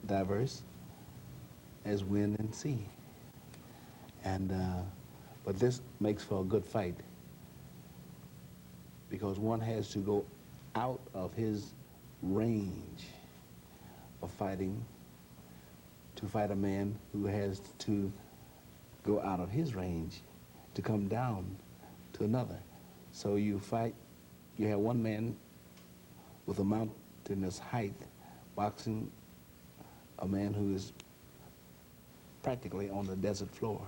diverse as wind and sea. And, but this makes for a good fight because one has to go out of his range of fighting to fight a man who has to go out of his range to come down to another. So you fight, you have one man with a mountainous height boxing a man who is practically on the desert floor.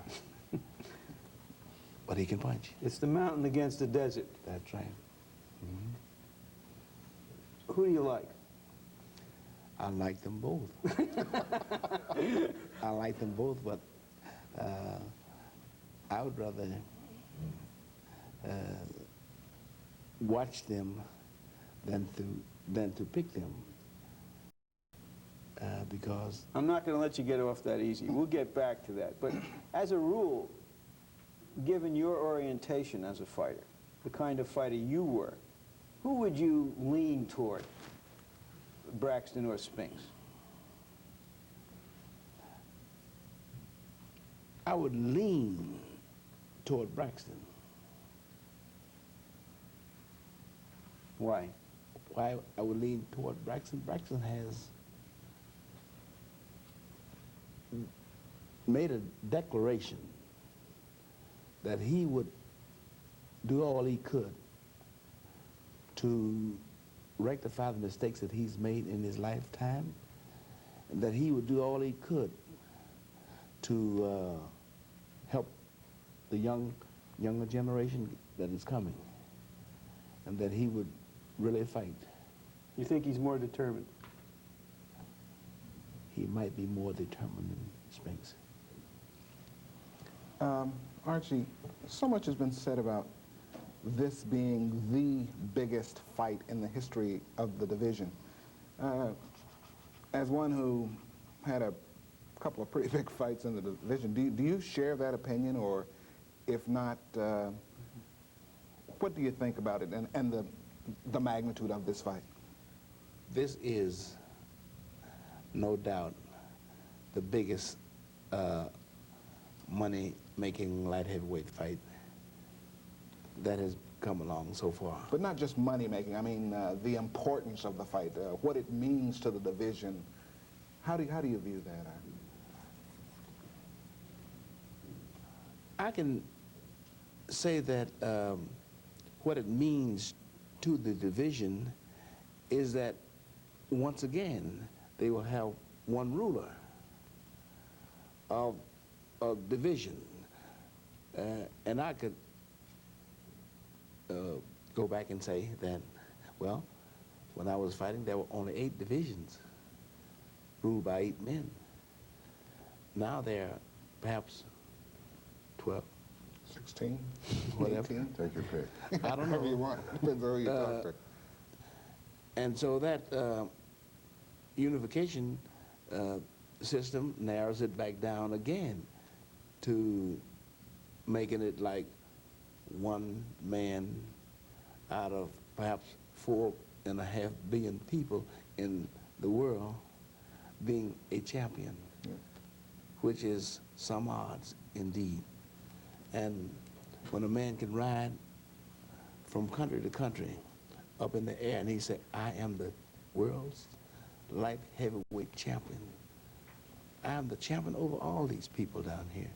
But he can punch. It's the mountain against the desert. That's right. Mm-hmm. Who do you like? I like them both. I like them both, but I would rather watch them than to pick them because I'm not going to let you get off that easy. We'll get back to that. But as a rule, given your orientation as a fighter, the kind of fighter you were, who would you lean toward, Braxton or Spinks? I would lean toward Braxton. Why? Why I would lean toward Braxton? Braxton has made a declaration that he would do all he could to rectify the mistakes that he's made in his lifetime, and that he would do all he could to help the younger generation that is coming, and that he would really fight. You think he's more determined? He might be more determined than Spinks. Archie, so much has been said about this being the biggest fight in the history of the division. As one who had a couple of pretty big fights in the division, do you share that opinion, or if not, what do you think about it and the magnitude of this fight? This is no doubt the biggest money-making light heavyweight fight that has come along so far. But not just money-making, I mean the importance of the fight, what it means to the division. How do you view that? I can say that what it means to the division is that once again they will have one ruler of division, and I could go back and say that, well, when I was fighting there were only 8 divisions ruled by 8 men. Now there are perhaps 12. 16, Whatever. 18? Take your pick. I don't know. Whatever you want. Depends on who you talk to. And so that unification system narrows it back down again to making it like one man out of perhaps 4.5 billion people in the world being a champion, which is some odds indeed. And when a man can ride from country to country up in the air and he said, I am the world's light heavyweight champion. I am the champion over all these people down here.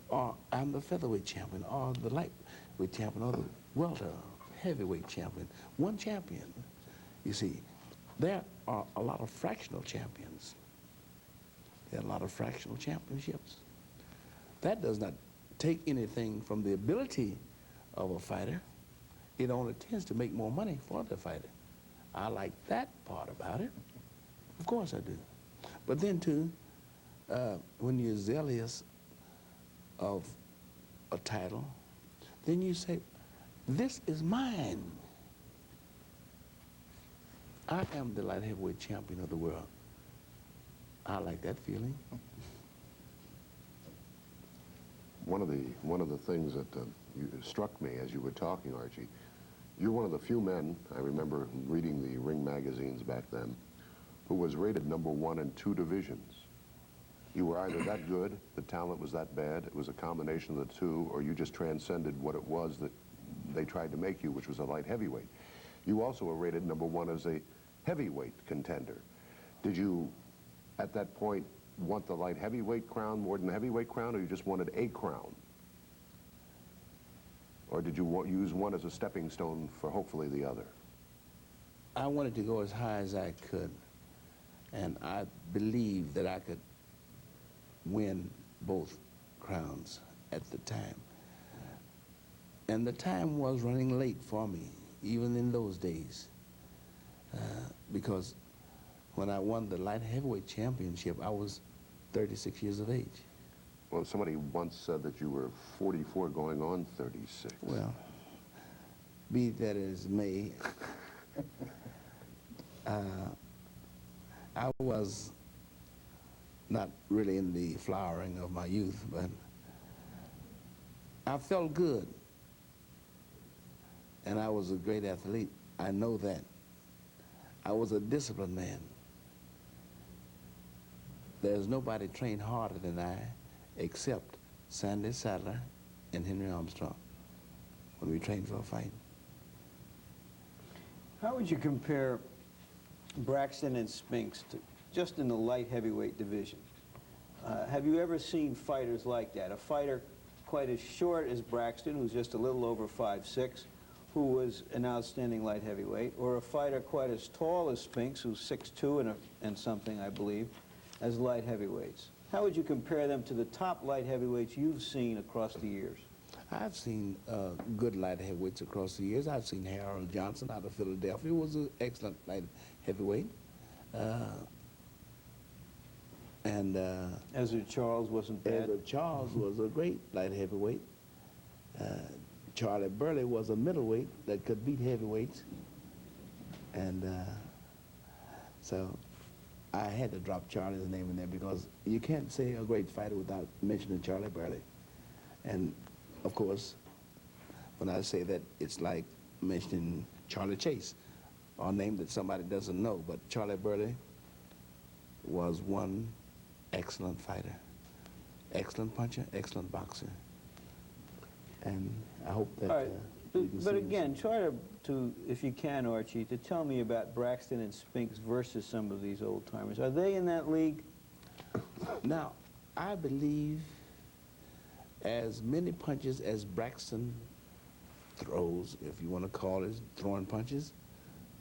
Or I'm the featherweight champion, or the lightweight champion, or the welter heavyweight champion. One champion. You see, there are a lot of fractional champions. There are a lot of fractional championships. That does not take anything from the ability of a fighter. It only tends to make more money for the fighter. I like that part about it. Of course I do. But then too, when you're zealous of a title, then you say, this is mine. I am the light heavyweight champion of the world. I like that feeling. One of the things that struck me as you were talking, Archie, you're one of the few men, I remember reading the Ring magazines back then, who was rated #1 in 2 divisions. You were either that good, the talent was that bad, it was a combination of the two, or you just transcended what it was that they tried to make you, which was a light heavyweight. You also were rated #1 as a heavyweight contender. Did you, at that point, want the light heavyweight crown more than the heavyweight crown, or you just wanted a crown? Or did you use one as a stepping stone for hopefully the other? I wanted to go as high as I could, and I believed that I could win both crowns at the time. And the time was running late for me, even in those days, because when I won the light heavyweight championship, I was 36 years of age. Well, somebody once said that you were 44 going on 36. Well, be that as may, I was not really in the flowering of my youth, but I felt good. And I was a great athlete. I know that. I was a disciplined man. There's nobody trained harder than I, except Sandy Sadler and Henry Armstrong, when we trained for a fight. How would you compare Braxton and Spinks just in the light heavyweight division? Have you ever seen fighters like that? A fighter quite as short as Braxton, who's just a little over 5'6", who was an outstanding light heavyweight, or a fighter quite as tall as Spinks, who's 6'2" and something, I believe, as light heavyweights? How would you compare them to the top light heavyweights you've seen across the years? I've seen good light heavyweights across the years. I've seen Harold Johnson out of Philadelphia, who was an excellent light heavyweight. Ezra Charles wasn't bad. Ezra Charles was a great light heavyweight. Charlie Burley was a middleweight that could beat heavyweights. And so I had to drop Charlie's name in there because you can't say a great fighter without mentioning Charlie Burley. And of course, when I say that, it's like mentioning Charlie Chase, or a name that somebody doesn't know. But Charlie Burley was one excellent fighter, excellent puncher, excellent boxer. And I hope that... All right. But again, try to, if you can, Archie, to tell me about Braxton and Spinks versus some of these old-timers. Are they in that league? Now, I believe as many punches as Braxton throws, if you want to call it throwing punches,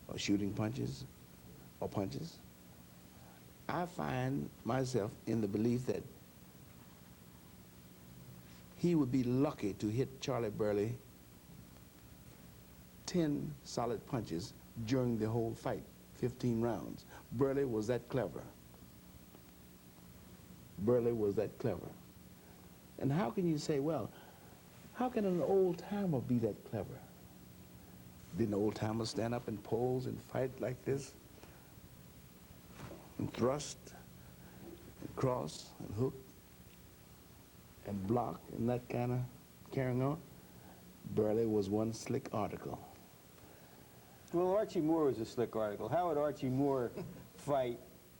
or shooting punches, or punches, I find myself in the belief that he would be lucky to hit Charlie Burley 10 solid punches during the whole fight, 15 rounds. Burley was that clever. Burley was that clever. And how can you say, well, how can an old-timer be that clever? Didn't old-timers stand up and pose and fight like this? And thrust, and cross, and hook, and block, and that kind of carrying on? Burley was one slick article. Well, Archie Moore was a slick article. How would Archie Moore fight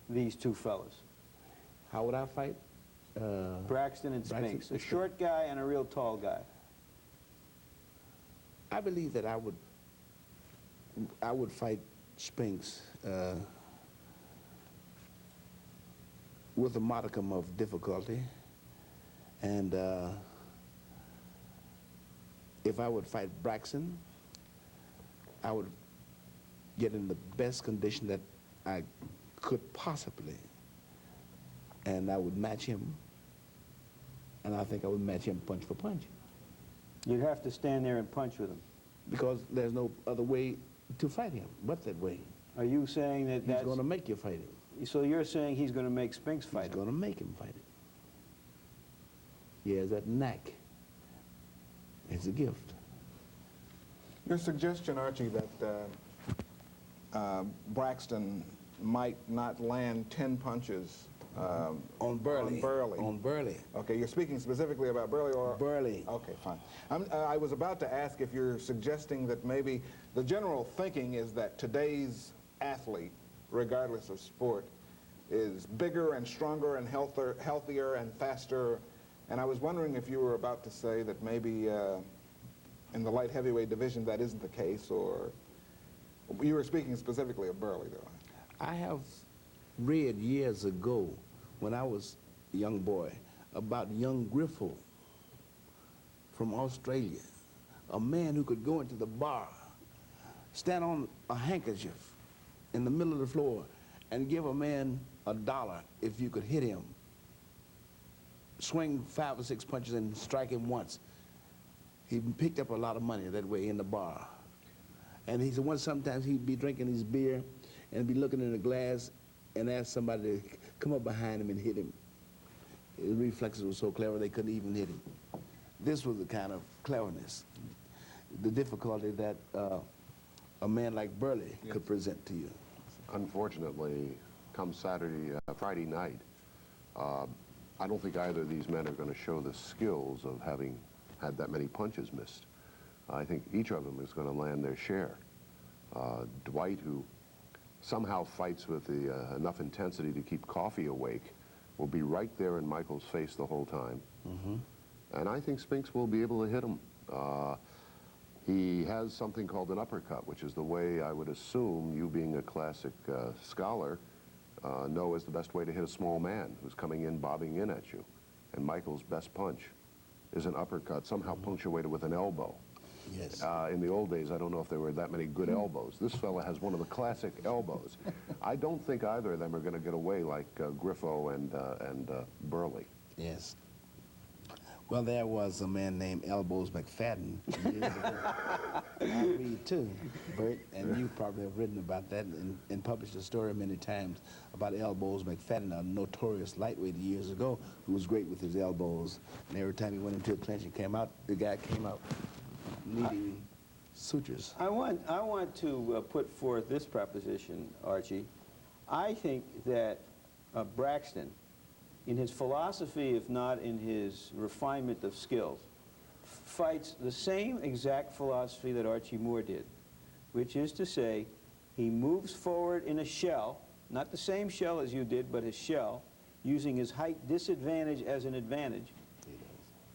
these two fellas? How would I fight? Braxton and Spinks. A short guy and a real tall guy. I believe that I would fight Spinks with a modicum of difficulty, and if I would fight Braxton, I would get in the best condition that I could possibly, and I would match him, and I think I would match him punch for punch. You'd have to stand there and punch with him. Because there's no other way to fight him but that way. Are you saying that He's going to make you fight him. So you're saying he's going to make Spinks fight him? He's going to make him fight him. He has that knack. It's a gift. Your suggestion, Archie, that Braxton might not land 10 punches on Burley. On Burley. Okay, you're speaking specifically about Burley or... Burley. Okay, fine. I was about to ask if you're suggesting that maybe the general thinking is that today's athlete regardless of sport, is bigger and stronger and healthier and faster. And I was wondering if you were about to say that maybe in the light heavyweight division that isn't the case, or you were speaking specifically of Burley, though. I have read years ago, when I was a young boy, about young Griffo from Australia, a man who could go into the bar, stand on a handkerchief in the middle of the floor, and give a man $1 if you could hit him, swing 5 or 6 punches and strike him once. He picked up a lot of money that way in the bar. And he said sometimes he'd be drinking his beer and be looking in the glass and ask somebody to come up behind him and hit him. His reflexes were so clever they couldn't even hit him. This was the kind of cleverness, the difficulty that a man like Burley could present to you. Unfortunately, come Friday night, I don't think either of these men are going to show the skills of having had that many punches missed. I think each of them is going to land their share. Dwight, who somehow fights with enough intensity to keep Coffee awake, will be right there in Michael's face the whole time. Mm-hmm. And I think Spinks will be able to hit him. He has something called an uppercut, which is the way I would assume, you being a classic scholar, know is the best way to hit a small man who's coming in, bobbing in at you. And Michael's best punch is an uppercut, somehow punctuated with an elbow. Yes. In the old days, I don't know if there were that many good elbows. This fella has one of the classic elbows. I don't think either of them are going to get away like Griffo and Burley. Yes. Well, there was a man named Elbows McFadden years ago. I read too, Bert, and you probably have written about that and published a story many times about Elbows McFadden, a notorious lightweight years ago who was great with his elbows. And every time he went into a clinch and came out, the guy came out needing sutures. I want to put forth this proposition, Archie. I think that Braxton, in his philosophy, if not in his refinement of skills, fights the same exact philosophy that Archie Moore did, which is to say, he moves forward in a shell, not the same shell as you did, but his shell, using his height disadvantage as an advantage,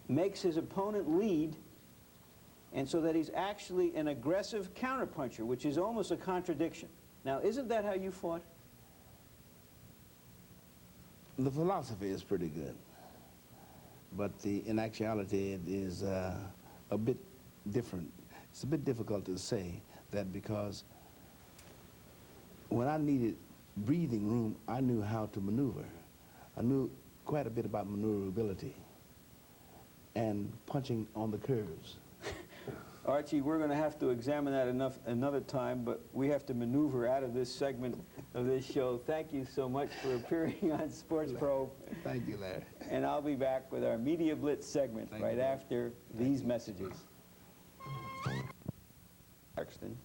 makes his opponent lead, and so that he's actually an aggressive counterpuncher, which is almost a contradiction. Now, isn't that how you fought? The philosophy is pretty good, but in actuality it is a bit different. It's a bit difficult to say that, because when I needed breathing room, I knew how to maneuver. I knew quite a bit about maneuverability and punching on the curves. Archie, we're going to have to examine that another time, but we have to maneuver out of this segment of this show. Thank you so much for appearing on Sports Pro. Thank you, Larry. And I'll be back with our Media Blitz segment right after these messages. Braxton,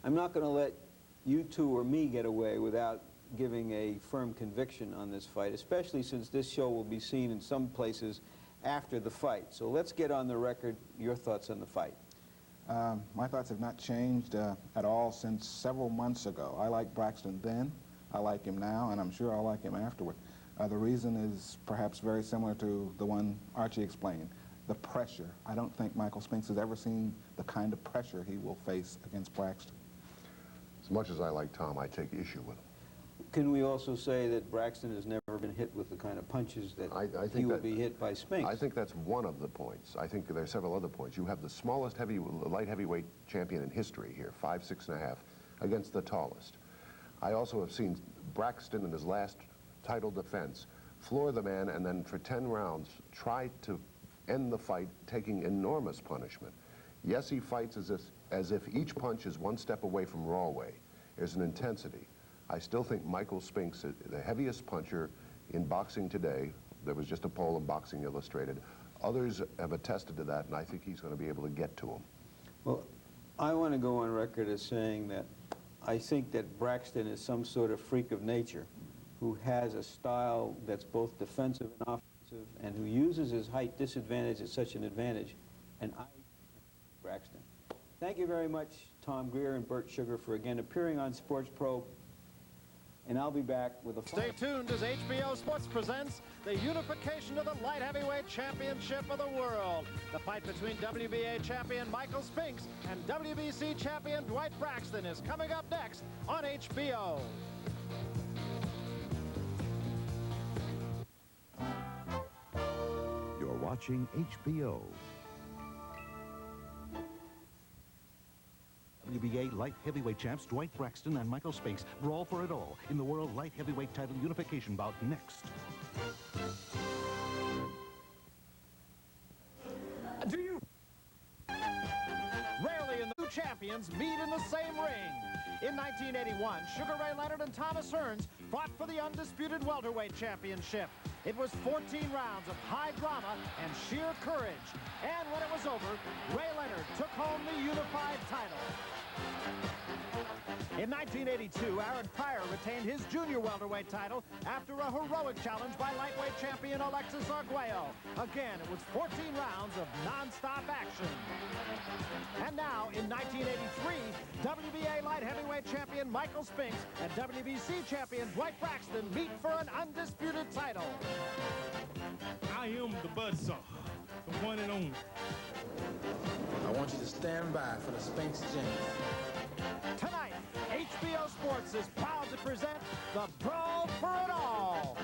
I'm not going to let you two or me get away without giving a firm conviction on this fight, especially since this show will be seen in some places after the fight. So let's get on the record your thoughts on the fight. My thoughts have not changed at all since several months ago. I liked Braxton then, I like him now, and I'm sure I'll like him afterward. The reason is perhaps very similar to the one Archie explained, the pressure. I don't think Michael Spinks has ever seen the kind of pressure he will face against Braxton. As much as I like Tom, I take issue with him. Can we also say that Braxton has never been hit with the kind of punches that he will be hit by Spinks? I think that's one of the points. I think there are several other points. You have the smallest light heavyweight champion in history here, 5'6½", against the tallest. I also have seen Braxton in his last title defense floor the man and then for 10 rounds try to end the fight taking enormous punishment. Yes, he fights as if each punch is one step away from Rawway. There's an intensity. I still think Michael Spinks, the heaviest puncher in boxing today. There was just a poll in Boxing Illustrated. Others have attested to that, and I think he's going to be able to get to him. Well, I want to go on record as saying that I think that Braxton is some sort of freak of nature who has a style that's both defensive and offensive, and who uses his height disadvantage as such an advantage, and I Braxton. Thank you very much, Tom Greer and Bert Sugar, for again appearing on Sports Pro. and I'll be back with a Stay tuned as HBO Sports presents the unification of the light heavyweight championship of the world. The fight between WBA champion Michael Spinks and WBC champion Dwight Braxton is coming up next on HBO. You're watching HBO. WBA light heavyweight champs Dwight Braxton and Michael Spinks brawl for it all in the world light heavyweight title unification bout next. Do you? Rarely in the two champions meet in the same ring. In 1981, Sugar Ray Leonard and Thomas Hearns fought for the undisputed welterweight championship. It was 14 rounds of high drama and sheer courage. And when it was over, Ray Leonard took home the unified title. In 1982, Aaron Pryor retained his junior welterweight title after a heroic challenge by lightweight champion Alexis Arguello. Again, it was 14 rounds of non-stop action. And now, in 1983, WBA light heavyweight champion Michael Spinks and WBC champion Dwight Braxton meet for an undisputed title. I am the buzzsaw, the one and only. I want you to stand by for the Spinks James. Tonight, HBO Sports is proud to present the Brawl for It All.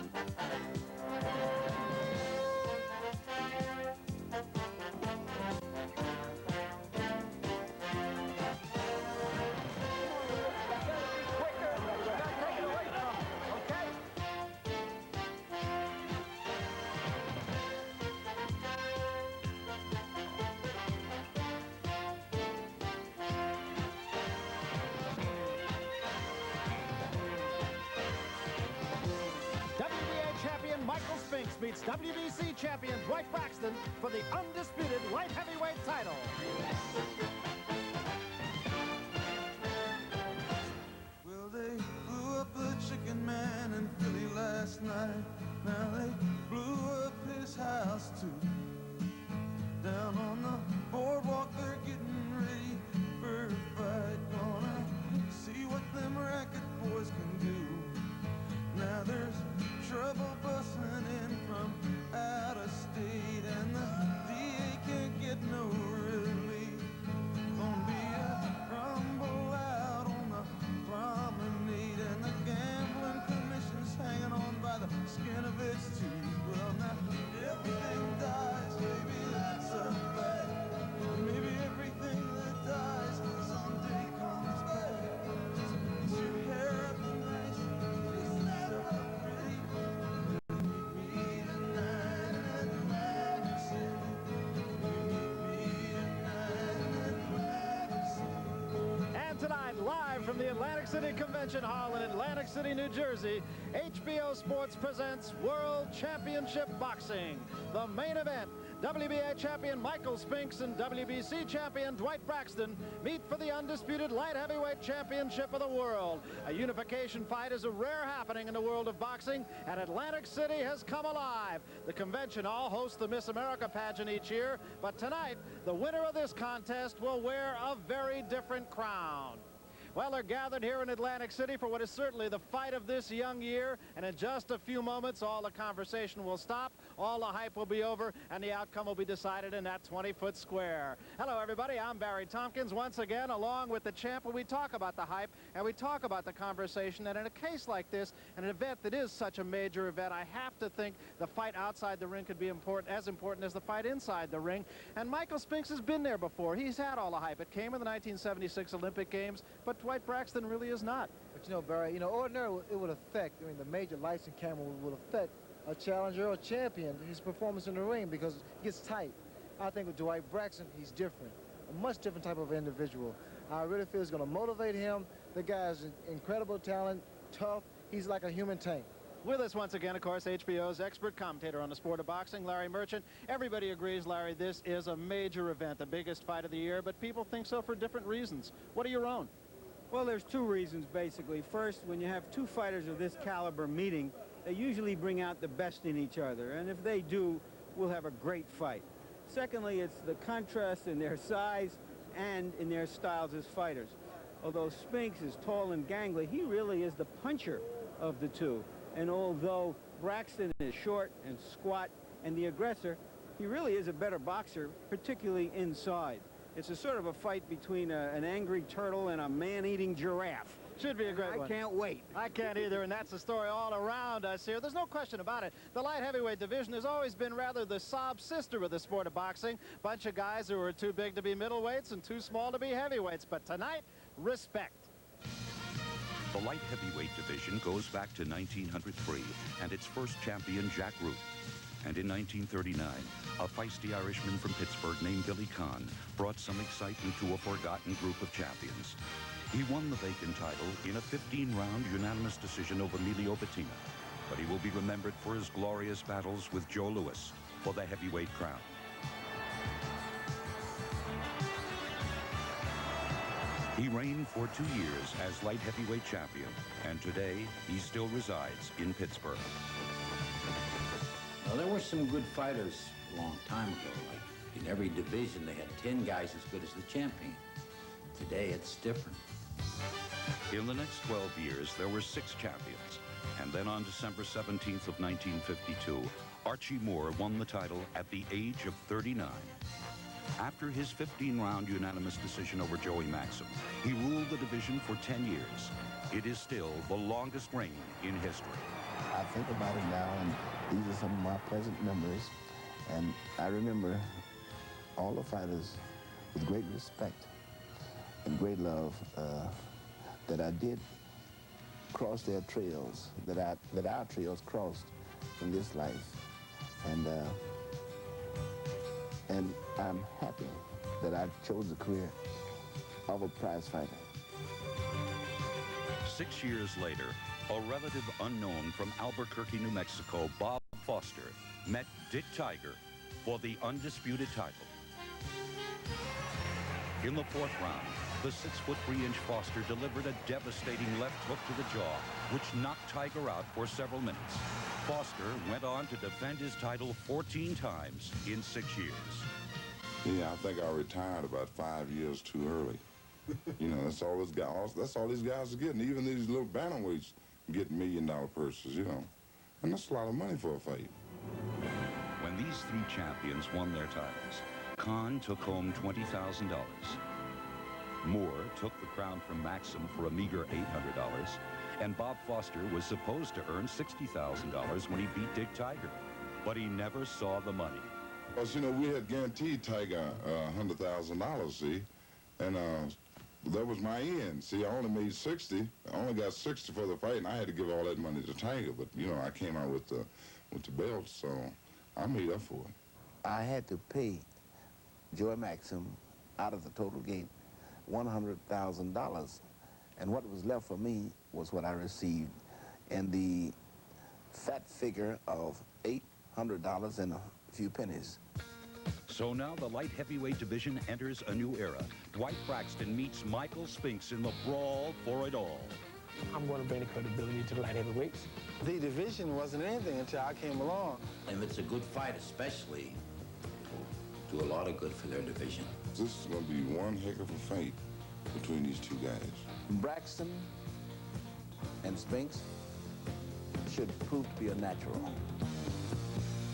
Michael Spinks meets WBC champion Dwight Braxton for the undisputed light heavyweight title. Well, they blew up the chicken man in Philly last night. Now they blew up his house too. Down on the boardwalk, they're getting ready for a fight. Gonna see what them racket boys can do. Now there's trouble busting in from out of state, and the DA can't get no relief. Gonna be a rumble out on the promenade, and the gambling commission's hanging on by the skin of its teeth. Well, now everything dies, baby, that's a fact. Maybe everything that dies someday comes back. Just piece your hair up nice, piece yourself up pretty. Meet me tonight in Atlantic City. Meet me tonight in Atlantic City. And tonight, live from the Atlantic City Convention Hall in Atlantic City, New Jersey, HBO Sports presents World Championship Boxing. The main event, WBA champion Michael Spinks and WBC champion Dwight Braxton meet for the undisputed light heavyweight championship of the world. A unification fight is a rare happening in the world of boxing, and Atlantic City has come alive. The convention hall hosts the Miss America pageant each year, but tonight, the winner of this contest will wear a very different crown. Well, they're gathered here in Atlantic City for what is certainly the fight of this young year, and in just a few moments, all the conversation will stop, all the hype will be over, and the outcome will be decided in that 20-foot square. Hello, everybody. I'm Barry Tompkins, once again, along with the champ, where we talk about the hype, and we talk about the conversation, and in a case like this, an event that is such a major event, I have to think the fight outside the ring could be as important as the fight inside the ring, and Michael Spinks has been there before. He's had all the hype. It came in the 1976 Olympic Games, but Dwight Braxton really is not. But you know, Barry, ordinarily it would affect, the major lights and camera would affect a challenger or champion, his performance in the ring, because it gets tight. I think with Dwight Braxton, he's different, a much different type of individual. I really feel it's going to motivate him. The guy's incredible talent, tough. He's like a human tank. With us once again, of course, HBO's expert commentator on the sport of boxing, Larry Merchant. Everybody agrees, Larry, this is a major event, the biggest fight of the year, but people think so for different reasons. What are your own? Well, there's two reasons, basically. First, when you have two fighters of this caliber meeting, they usually bring out the best in each other, and if they do, we'll have a great fight. Secondly, it's the contrast in their size and in their styles as fighters. Although Spinks is tall and gangly, he really is the puncher of the two. And although Braxton is short and squat and the aggressor, he really is a better boxer, particularly inside. It's a sort of a fight between an angry turtle and a man-eating giraffe. Should be a great one. I can't wait. I can't either, and that's the story all around us here. There's no question about it. The light heavyweight division has always been rather the sob sister of the sport of boxing. Bunch of guys who are too big to be middleweights and too small to be heavyweights. But tonight, respect. The light heavyweight division goes back to 1903 and its first champion, Jack Root. And in 1939, a feisty Irishman from Pittsburgh named Billy Conn brought some excitement to a forgotten group of champions. He won the vacant title in a 15-round unanimous decision over Emilio Bettina, but he will be remembered for his glorious battles with Joe Louis for the heavyweight crown. He reigned for 2 years as light heavyweight champion, and today he still resides in Pittsburgh. Well, there were some good fighters a long time ago. Like in every division, they had 10 guys as good as the champion. Today, it's different. In the next 12 years, there were 6 champions. And then on December 17th of 1952, Archie Moore won the title at the age of 39. After his 15-round unanimous decision over Joey Maxim, he ruled the division for 10 years. It is still the longest reign in history. I think about it now, and these are some of my pleasant memories. And I remember all the fighters with great respect and great love that I did cross their trails, that our trails crossed in this life. And I'm happy that I chose the career of a prize fighter. 6 years later, a relative unknown from Albuquerque, New Mexico, Bob Foster, met Dick Tiger for the undisputed title. In the 4th round, the 6'3" Foster delivered a devastating left hook to the jaw, which knocked Tiger out for several minutes. Foster went on to defend his title 14 times in 6 years. Yeah, I think I retired about 5 years too early. You know, that's all these guys are getting. Even these little bantamweights get $1 million purses, you know. And that's a lot of money for a fight. When these 3 champions won their titles, Conn took home $20,000. Moore took the crown from Maxim for a meager $800, and Bob Foster was supposed to earn $60,000 when he beat Dick Tiger, but he never saw the money. Because, you know, we had guaranteed Tiger $100,000, see, and that was my end. See, I only made 60. I only got 60 for the fight, and I had to give all that money to Tiger. But, you know, I came out with the belt, so I made up for it. I had to pay Joey Maxim out of the total gate $100,000, and what was left for me was what I received in the fat figure of $800 and a few pennies. So now the light heavyweight division enters a new era. Dwight Braxton meets Michael Spinks in the brawl for it all. I'm going to bring the credibility to the light heavyweights. The division wasn't anything until I came along. And it's a good fight, especially, it'll do a lot of good for their division. This is going to be one heck of a fight between these two guys. Braxton and Spinks should prove to be a natural.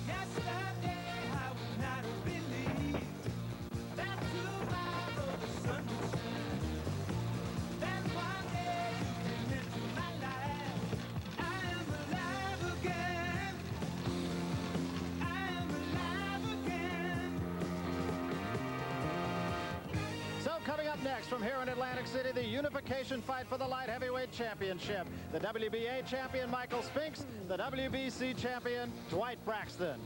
Yesterday I would not have believed that tomorrow the sun would shine. Then one day you came into my life. I am alive again. I am alive again. So coming up next from here in Atlantic City, the unification fight for the light heavyweight championship. The WBA champion Michael Spinks, the WBC champion Dwight Braxton.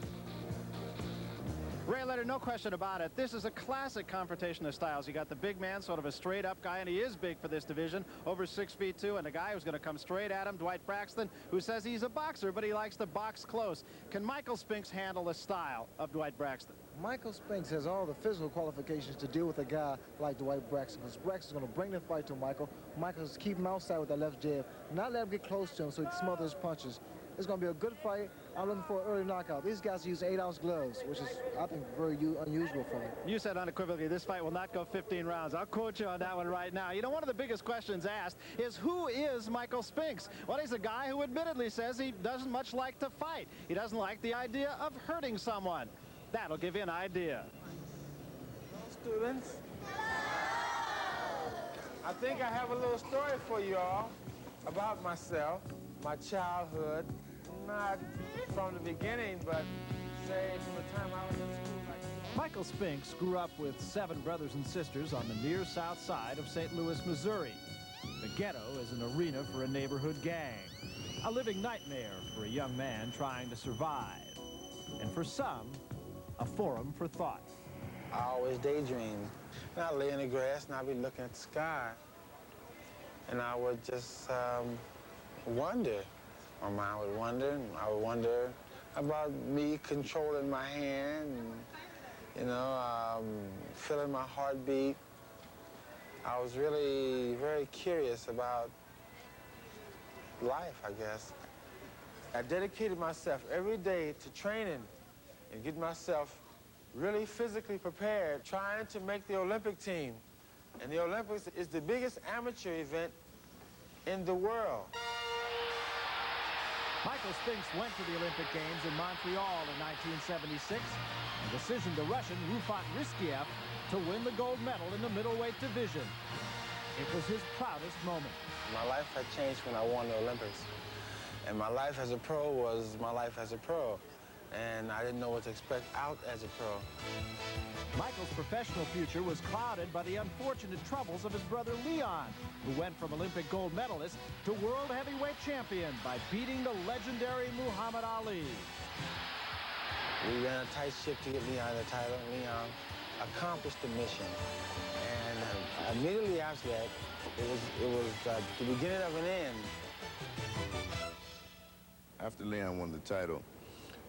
Ray Leonard, no question about it. This is a classic confrontation of styles. You got the big man, sort of a straight-up guy, and he is big for this division, over 6'2", and a guy who's going to come straight at him, Dwight Braxton, who says he's a boxer, but he likes to box close. Can Michael Spinks handle the style of Dwight Braxton? Michael Spinks has all the physical qualifications to deal with a guy like Dwight Braxton, because Braxton's going to bring the fight to Michael. Michael's keep him outside with that left jab, not let him get close to him so he can smother his punches. It's going to be a good fight. I'm looking for an early knockout. These guys use 8-ounce gloves, which is, I think, very unusual for them. You said unequivocally this fight will not go 15 rounds. I'll quote you on that one right now. You know, one of the biggest questions asked is, who is Michael Spinks? Well, he's a guy who admittedly says he doesn't much like to fight. He doesn't like the idea of hurting someone. That'll give you an idea. Hello, students. I think I have a little story for you all about myself, my childhood. Not from the beginning, but say from the time I was in school. Michael Spinks grew up with 7 brothers and sisters on the near south side of St. Louis, Missouri. The ghetto is an arena for a neighborhood gang, a living nightmare for a young man trying to survive, and for some, a forum for thought. I always daydream. And I lay in the grass and I'd be looking at the sky. And I would just wonder. My mind would wonder, and I would wonder about me controlling my hand, and, you know, feeling my heartbeat. I was really very curious about life, I guess. I dedicated myself every day to training and getting myself really physically prepared, trying to make the Olympic team. And the Olympics is the biggest amateur event in the world. Michael Spinks went to the Olympic Games in Montreal in 1976 and decisioned the Russian Rufat Riskiev to win the gold medal in the middleweight division. It was his proudest moment. My life had changed when I won the Olympics. And my life as a pro was my life as a pro. And I didn't know what to expect out as a pro. Michael's professional future was clouded by the unfortunate troubles of his brother Leon, who went from Olympic gold medalist to world heavyweight champion by beating the legendary Muhammad Ali. We ran a tight ship to get Leon the title, and Leon accomplished the mission. And immediately after that, it was the beginning of an end. After Leon won the title,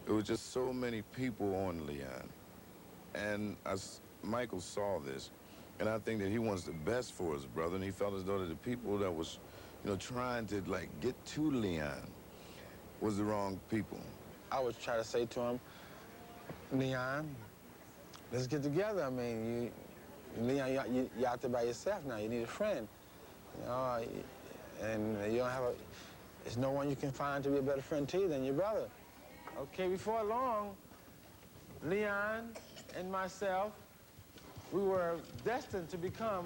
there was just so many people on Leon. And Michael saw this, and I think that he wants the best for his brother, and he felt as though that the people that was, you know, trying to, like, get to Leon was the wrong people. I would try to say to him, Leon, let's get together. I mean, Leon, you're out there by yourself now. You need a friend, you know, and you don't have there's no one you can find to be a better friend to you than your brother. Okay, before long, Leon and myself, we were destined to become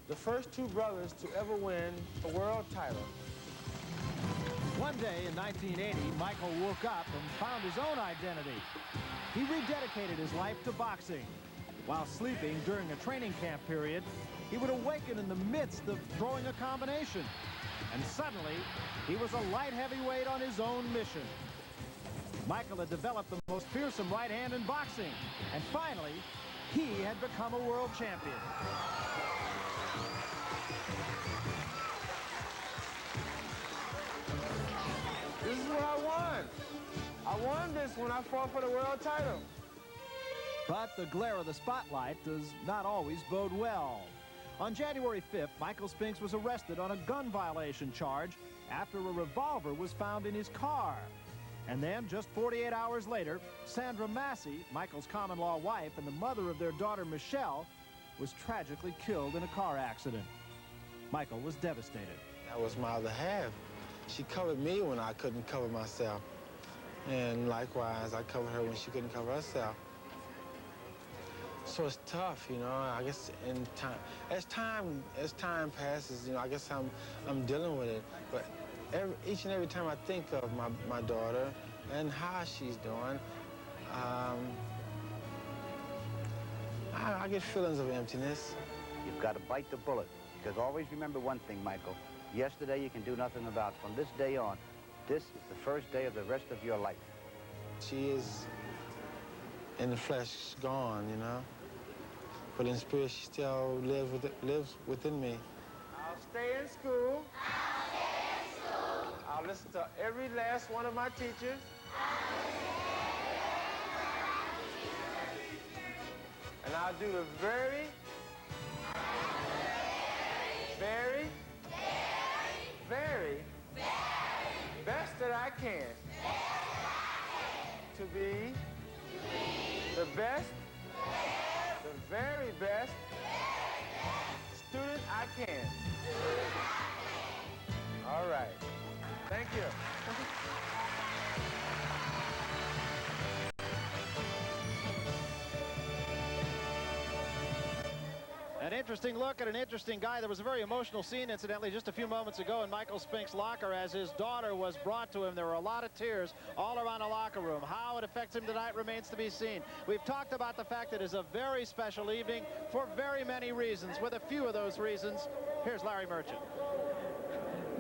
the first 2 brothers to ever win a world title. One day in 1980, Michael woke up and found his own identity. He rededicated his life to boxing. While sleeping during a training camp period, he would awaken in the midst of throwing a combination. And suddenly, he was a light heavyweight on his own mission. Michael had developed the most fearsome right hand in boxing. And finally, he had become a world champion. This is what I won. I won this when I fought for the world title. But the glare of the spotlight does not always bode well. On January 5th, Michael Spinks was arrested on a gun violation charge after a revolver was found in his car. And then, just 48 hours later, Sandra Massey, Michael's common-law wife and the mother of their daughter Michelle, was tragically killed in a car accident. Michael was devastated. That was my other half. She covered me when I couldn't cover myself. And likewise, I covered her when she couldn't cover herself. So it's tough, you know. I guess in time, as time passes, you know, I guess I'm dealing with it. But each and every time I think of my daughter and how she's doing, I get feelings of emptiness. You've got to bite the bullet, because always remember one thing, Michael. Yesterday you can do nothing about. From this day on, this is the first day of the rest of your life. She is in the flesh gone, you know, but in spirit she still lives within me. I'll stay in school. I'll stay in school. I'll listen to every last one of my teachers. And I'll do the very, very best that I can to be the best, the very best student I can. All right. Thank you. An interesting look at an interesting guy. There was a very emotional scene, incidentally, just a few moments ago in Michael Spinks' locker as his daughter was brought to him. There were a lot of tears all around the locker room. How it affects him tonight remains to be seen. We've talked about the fact that it's a very special evening for very many reasons. With a few of those reasons, here's Larry Merchant.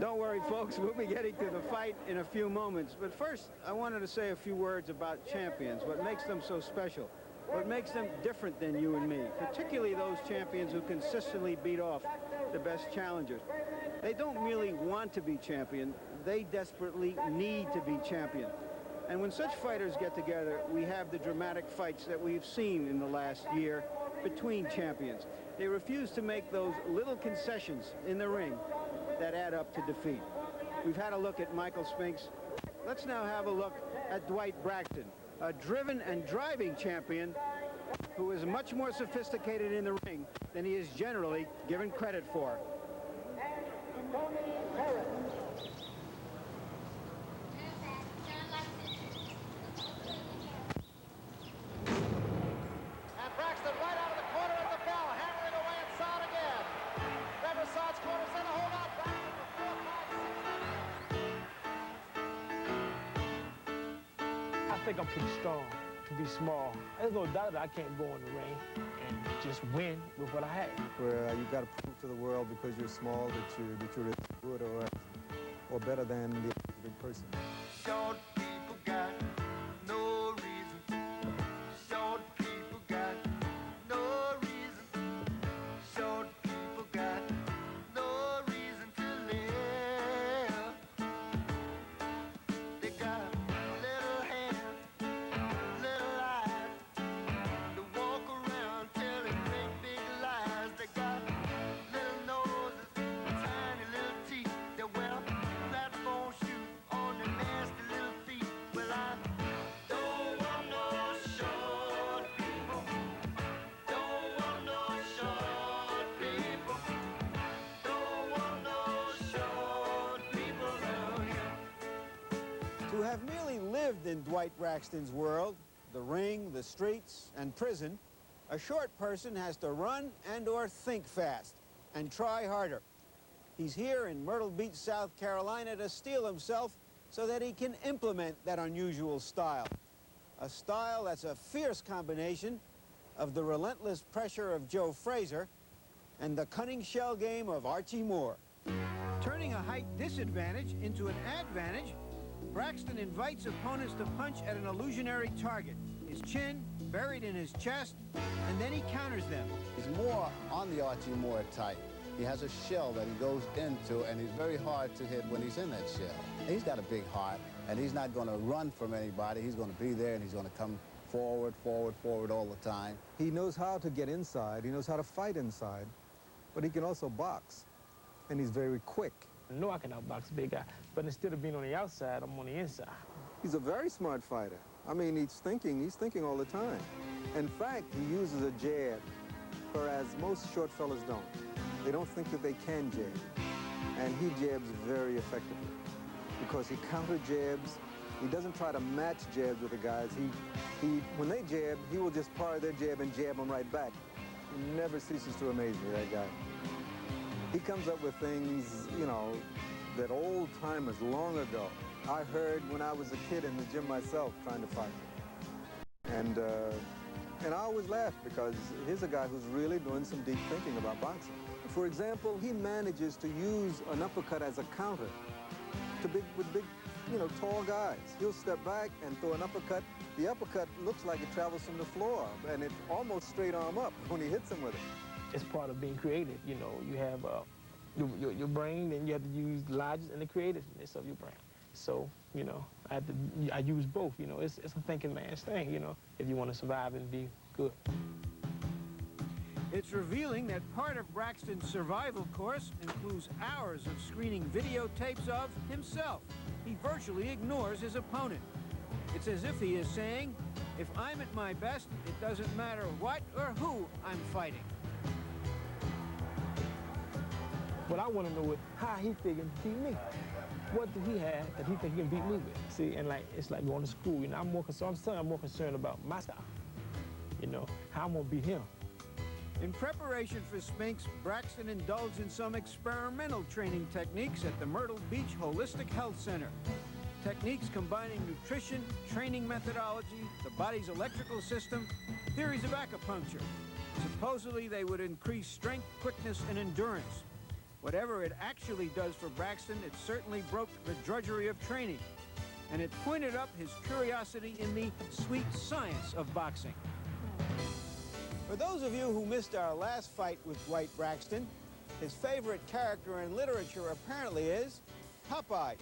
Don't worry, folks. We'll be getting to the fight in a few moments. But first, I wanted to say a few words about champions, what makes them so special. What makes them different than you and me, particularly those champions who consistently beat off the best challengers. They don't merely want to be champion, they desperately need to be champion. And when such fighters get together, we have the dramatic fights that we've seen in the last year between champions. They refuse to make those little concessions in the ring that add up to defeat. We've had a look at Michael Spinks. Let's now have a look at Dwight Braxton, a driven and driving champion who is much more sophisticated in the ring than he is generally given credit for. And Braxton right out of the corner of the bell, hammering away inside again. Riverside's corner center, hold on. Braxton for 4, 5, 6. I think I'm pretty strong to be small. There's no doubt that I can't go in the ring and just win with what I have. Where you got to prove to the world because you're small that you're really good or better than the big person. Short people got no reason. Short people got no reason. Short people got no reason to live. They got little hands, little eyes. They walk around telling great big lies. They got little noses, tiny little teeth. They wear platform shoes on their nasty little feet. Well, I don't want no short people. Don't want no short people. Don't want no short people around here. To have merely lived in Dwight Braxton's world, the ring, the streets, and prison, a short person has to run and/or think fast and try harder. He's here in Myrtle Beach, South Carolina to steel himself so that he can implement that unusual style. A style that's a fierce combination of the relentless pressure of Joe Frazier and the cunning shell game of Archie Moore. Turning a height disadvantage into an advantage, Braxton invites opponents to punch at an illusionary target, his chin buried in his chest, and then he counters them. He's more on the Archie Moore type. He has a shell that he goes into, and he's very hard to hit when he's in that shell. He's got a big heart, and he's not going to run from anybody. He's going to be there, and he's going to come forward, forward, forward all the time. He knows how to get inside. He knows how to fight inside, but he can also box, and he's very quick. I know I can outbox a big guy, but instead of being on the outside, I'm on the inside. He's a very smart fighter. I mean, he's thinking all the time. In fact, he uses a jab, whereas most short fellas don't. They don't think that they can jab. And he jabs very effectively because he counter jabs. He doesn't try to match jabs with the guys. When they jab, he will just par their jab and jab them right back. He never ceases to amaze me, that guy. He comes up with things, you know, that old timers long ago I heard when I was a kid in the gym myself trying to fight. And I always laugh because here's a guy who's really doing some deep thinking about boxing. For example, he manages to use an uppercut as a counter with big, you know, tall guys. He'll step back and throw an uppercut. The uppercut looks like it travels from the floor, and it's almost straight arm up when he hits him with it. It's part of being creative, you know. You have your brain, and you have to use the logic and the creativeness of your brain. So, you know, I use both, you know. It's a thinking man's thing, you know, if you want to survive and be good. It's revealing that part of Braxton's survival course includes hours of screening videotapes of himself. He he virtually ignores his opponent. It's as if he is saying, if I'm at my best, it doesn't matter what or who I'm fighting. What I want to know is how he figured to beat me. What do he have that he think he can beat me with? See, and like it's like going to school. You know, I'm more concerned about my style. You know, how I'm gonna beat him. In preparation for Spinks, Braxton indulged in some experimental training techniques at the Myrtle Beach Holistic Health Center. Techniques combining nutrition, training methodology, the body's electrical system, theories of acupuncture. Supposedly, they would increase strength, quickness, and endurance. Whatever it actually does for Braxton, it certainly broke the drudgery of training. And it pointed up his curiosity in the sweet science of boxing. For those of you who missed our last fight with Dwight Braxton, his favorite character in literature apparently is Popeye.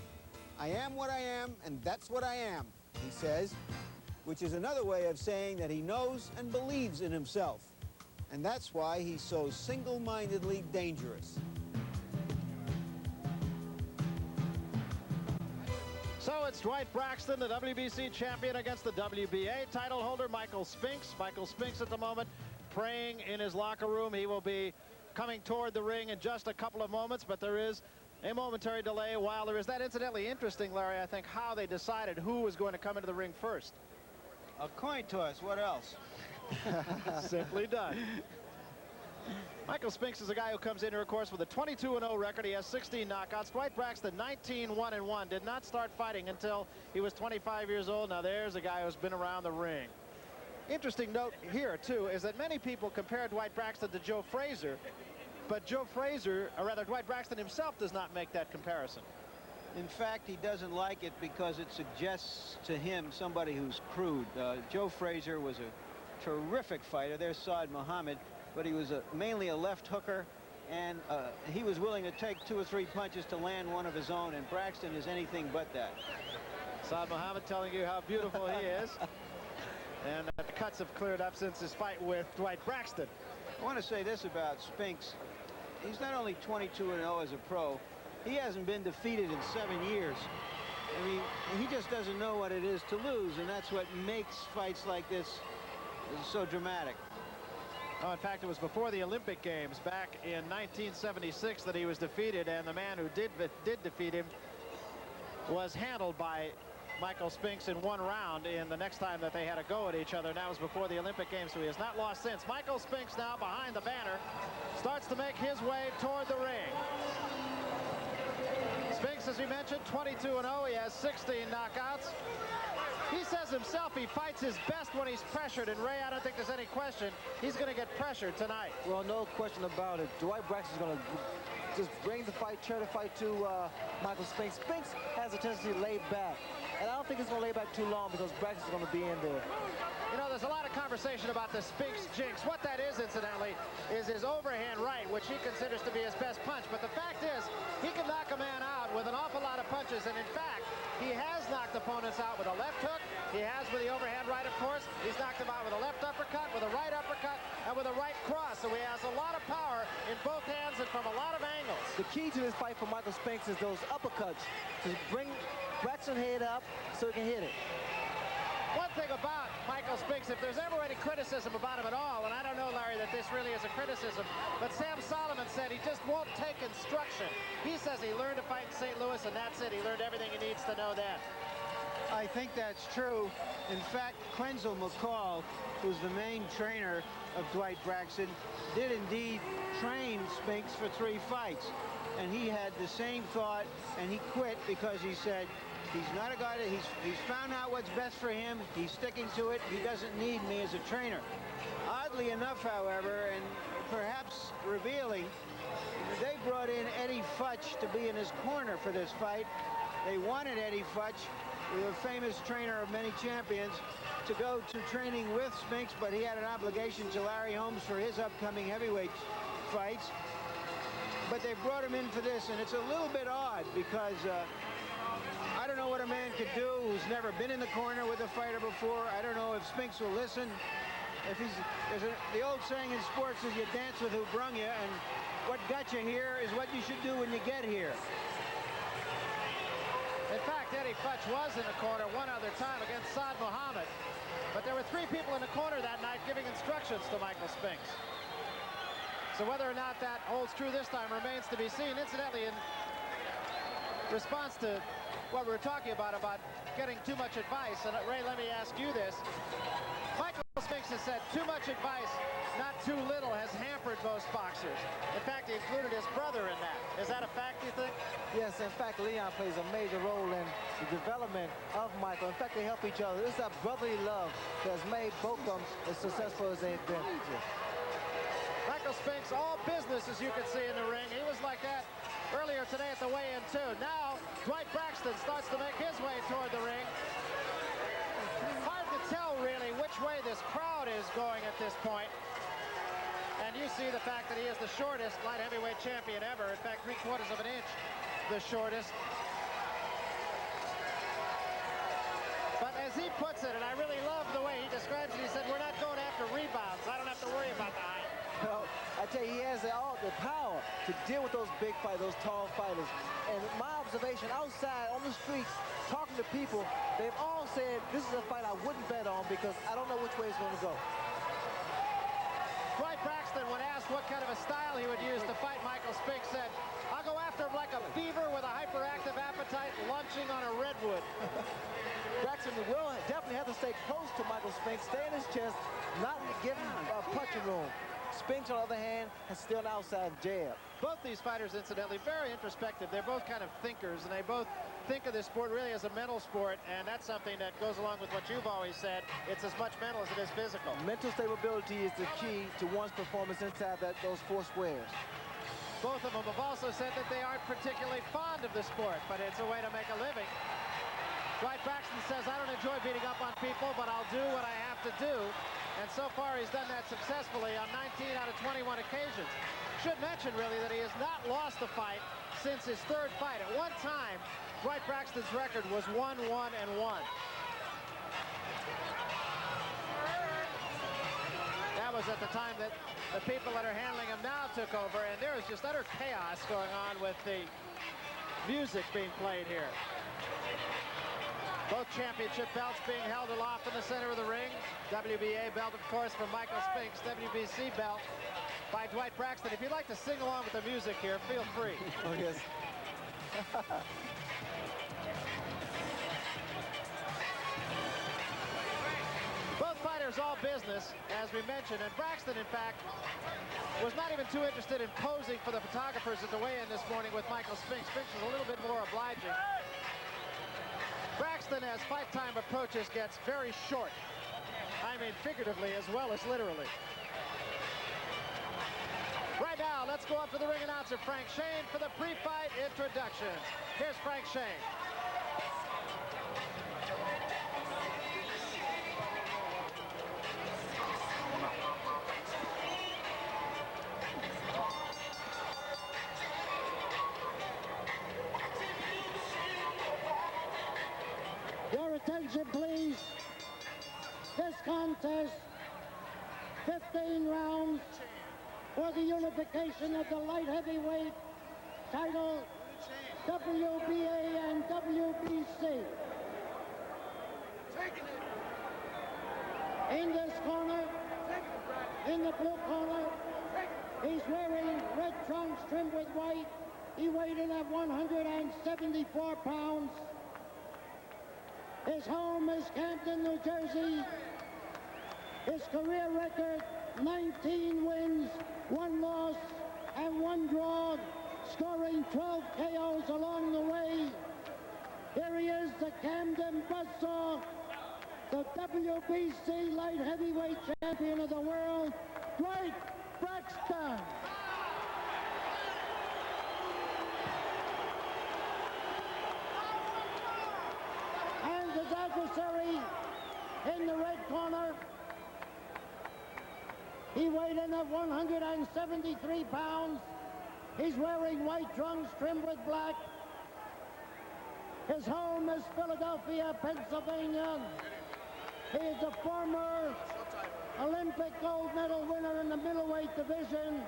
I am what I am, and that's what I am, he says, which is another way of saying that he knows and believes in himself. And that's why he's so single-mindedly dangerous. So it's Dwight Braxton, the WBC champion, against the WBA title holder, Michael Spinks. Michael Spinks at the moment praying in his locker room. He will be coming toward the ring in just a couple of moments, but there is a momentary delay while there is that. Incidentally, interesting, Larry, I think, how they decided who was going to come into the ring first. A coin toss, what else? Simply done. Michael Spinks is a guy who comes in here, of course, with a 22-0 record. He has 16 knockouts. Dwight Braxton, 19-1-1. Did not start fighting until he was 25 years old. Now, there's a guy who's been around the ring. Interesting note here, too, is that many people compare Dwight Braxton to Joe Frazier, but Joe Frazier, or rather Dwight Braxton himself, does not make that comparison. In fact, he doesn't like it because it suggests to him somebody who's crude. Joe Frazier was a terrific fighter. There's Saad Muhammad, but he was mainly a left hooker, and he was willing to take 2 or 3 punches to land one of his own, and Braxton is anything but that. Saad Muhammad telling you how beautiful he is. And the cuts have cleared up since his fight with Dwight Braxton. I want to say this about Spinks. He's not only 22-0 as a pro, he hasn't been defeated in 7 years. I mean, he just doesn't know what it is to lose, and that's what makes fights like this so dramatic. Oh, in fact, it was before the Olympic Games back in 1976 that he was defeated, and the man who did defeat him was handled by Michael Spinks in 1 round in the next time that they had a go at each other. And that was before the Olympic Games, so he has not lost since. Michael Spinks now behind the banner starts to make his way toward the ring. Spinks, as we mentioned, 22-0. He has 16 knockouts. He says himself he fights his best when he's pressured. And Ray, I don't think there's any question he's going to get pressured tonight. Well, no question about it. Dwight Braxton's going to just bring the fight, turn the fight to Michael Spinks. Spinks has a tendency to lay back. And I don't think he's going to lay back too long because Braxton's going to be in there. You know, there's a lot of conversation about the Spinks jinx. What that is, incidentally, is his overhand right, which he considers to be his best punch. But the fact is, he can knock a man out with an awful lot of punches. And in fact, he has knocked opponents out with a left hook. He has with the overhand right, of course. He's knocked him out with a left uppercut, with a right uppercut, and with a right cross. So he has a lot of power in both hands and from a lot of angles. The key to this fight for Michael Spinks is those uppercuts to bring Braxton head up so he can hit it. One thing about Michael Spinks, if there's ever any criticism about him at all, and I don't know, Larry, that this really is a criticism, but Sam Solomon said he just won't take instruction. He says he learned to fight in St. Louis, and that's it. He learned everything he needs to know then. I think that's true. In fact, Quenzel McCall, who's the main trainer of Dwight Braxton, did indeed train Spinks for 3 fights. And he had the same thought, and he quit because he said, he's not a guy that he's found out what's best for him. He's sticking to it. He doesn't need me as a trainer. Oddly enough, however, and perhaps revealing, they brought in Eddie Futch to be in his corner for this fight. They wanted Eddie Futch, the famous trainer of many champions, to go to training with Spinks, but he had an obligation to Larry Holmes for his upcoming heavyweight fights. But they brought him in for this, and it's a little bit odd because I don't know what a man could do who's never been in the corner with a fighter before. I don't know if Spinks will listen. If the old saying in sports is you dance with who brung you, and what got you here is what you should do when you get here. In In fact, Eddie Futch was in the corner one other time against Saad Muhammad. But there were 3 people in the corner that night giving instructions to Michael Spinks. So whether or not that holds true this time remains to be seen. Incidentally, in response to what we were talking about getting too much advice, and Ray, let me ask you this. Michael Spinks has said too much advice, not too little, has hampered most boxers. In fact, he included his brother in that. Is that a fact, you think? Yes, in fact, Leon plays a major role in the development of Michael. In fact, they help each other. This is that brotherly love that has made both of them as successful as they've been. Michael Spinks, all business, as you can see in the ring. He was like that earlier today at the weigh-in, too. Now, Dwight Braxton starts to make his way toward the ring. Hard to tell, really, which way this crowd is going at this point. And you see the fact that he is the shortest light heavyweight champion ever. In fact, 3/4 of an inch the shortest. But as he puts it, and I really love the way he describes it, he said, we're not going after rebounds. I don't have to worry about the height. Well, I tell you, he has the power to deal with those big fighters, those tall fighters. And my observation outside on the streets, talking to people, they've all said, this is a fight I wouldn't bet on because I don't know which way it's going to go. Dwight Braxton, when asked what kind of a style he would use to fight Michael Spinks, said, I'll go after him like a beaver with a hyperactive appetite lunching on a redwood. Braxton will definitely have to stay close to Michael Spinks, stay in his chest, not give him punching room. Spinks, on the other hand, has still an outside jab. Both these fighters, incidentally, very introspective. They're both kind of thinkers, and they both think of this sport really as a mental sport, and that's something that goes along with what you've always said. It's as much mental as it is physical. Mental stability is the key to one's performance inside those 4 squares. Both of them have also said that they aren't particularly fond of the sport, but it's a way to make a living. Dwight Braxton says, I don't enjoy beating up on people, but I'll do what I have to do. And so far, he's done that successfully on 19 out of 21 occasions. Should mention, really, that he has not lost a fight since his 3rd fight. At one time, Dwight Braxton's record was 1-1-1. That was at the time that the people that are handling him now took over, and there is just utter chaos going on with the music being played here. Both championship belts being held aloft in the center of the ring. WBA belt, of course, from Michael Spinks. WBC belt by Dwight Braxton. If you'd like to sing along with the music here, feel free. Oh, yes. Both fighters all business, as we mentioned. And Braxton, in fact, was not even too interested in posing for the photographers at the weigh-in this morning with Michael Spinks. Spinks was a little bit more obliging. Braxton, as fight time approaches, gets very short. I mean figuratively as well as literally. Right now, let's go up to the ring announcer, Frank Shane, for the pre-fight introductions. Here's Frank Shane. Your attention, please. This contest, 15 rounds for the unification of the light heavyweight title, WBA and WBC. In this corner, in the blue corner, he's wearing red trunks trimmed with white. He weighed in at 174 pounds. His home is Camden, New Jersey. His career record, 19 wins, 1 loss, and 1 draw, scoring 12 KOs along the way. Here he is, the Camden Buzzsaw, the WBC light heavyweight champion of the world, Dwight Braxton. And his adversary in the red corner, he weighed in at 173 pounds. He's wearing white trunks trimmed with black. His home is Philadelphia, Pennsylvania. He is a former Olympic gold medal winner in the middleweight division.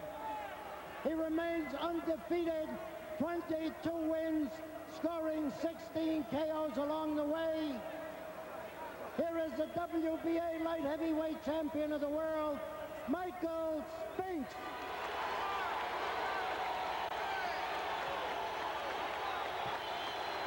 He remains undefeated, 22 wins, scoring 16 KOs along the way. Here is the WBA light heavyweight champion of the world, Michael Spinks.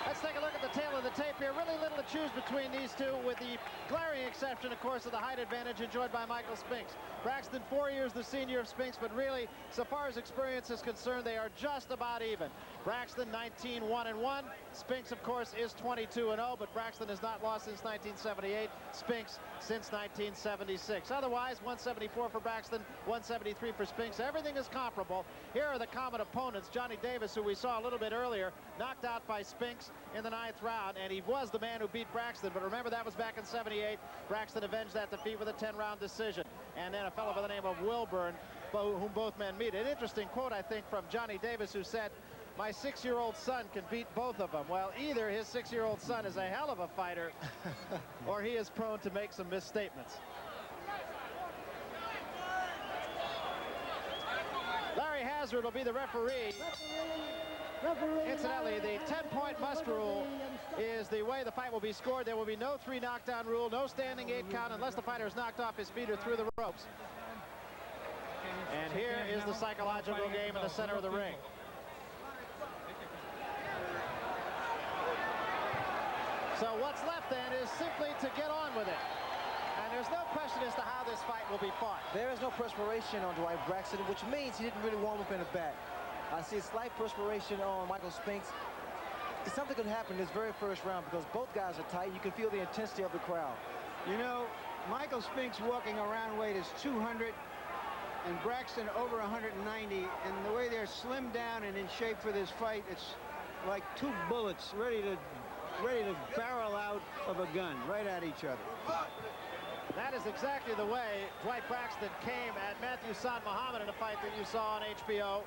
Let's take a look at the tail of the tape here. Really little to choose between these two, with the glaring exception, of course, of the height advantage enjoyed by Michael Spinks. Braxton, 4 years the senior of Spinks, but really, so far as experience is concerned, they are just about even. Braxton 19-1-1. Spinks, of course, is 22-0, but Braxton has not lost since 1978. Spinks since 1976. Otherwise, 174 for Braxton, 173 for Spinks. Everything is comparable. Here are the common opponents. Johnny Davis, who we saw a little bit earlier, knocked out by Spinks in the 9th round, and he was the man who beat Braxton. But remember, that was back in '78. Braxton avenged that defeat with a 10-round decision. And then a fellow by the name of Wilburn, whom both men meet. An interesting quote, I think, from Johnny Davis, who said, "My 6-year-old son can beat both of them." Well, either his 6-year-old son is a hell of a fighter, or he is prone to make some misstatements. Larry Hazard will be the referee. Incidentally, the 10-point must rule is the way the fight will be scored. There will be no 3 knockdown rule, no standing 8 count unless the fighter is knocked off his feet or through the ropes. And here is the psychological game in the center of the ring. So what's left then is simply to get on with it. And there's no question as to how this fight will be fought. There is no perspiration on Dwight Braxton, which means he didn't really warm up in the back. I see a slight perspiration on Michael Spinks. Something could happen in this very first round because both guys are tight. You can feel the intensity of the crowd. You know, Michael Spinks' walking around weight is 200 and Braxton over 190. And the way they're slimmed down and in shape for this fight, it's like 2 bullets ready to barrel out of a gun right at each other. That is exactly the way Dwight Braxton came at Matthew San Muhammad in a fight that you saw on HBO.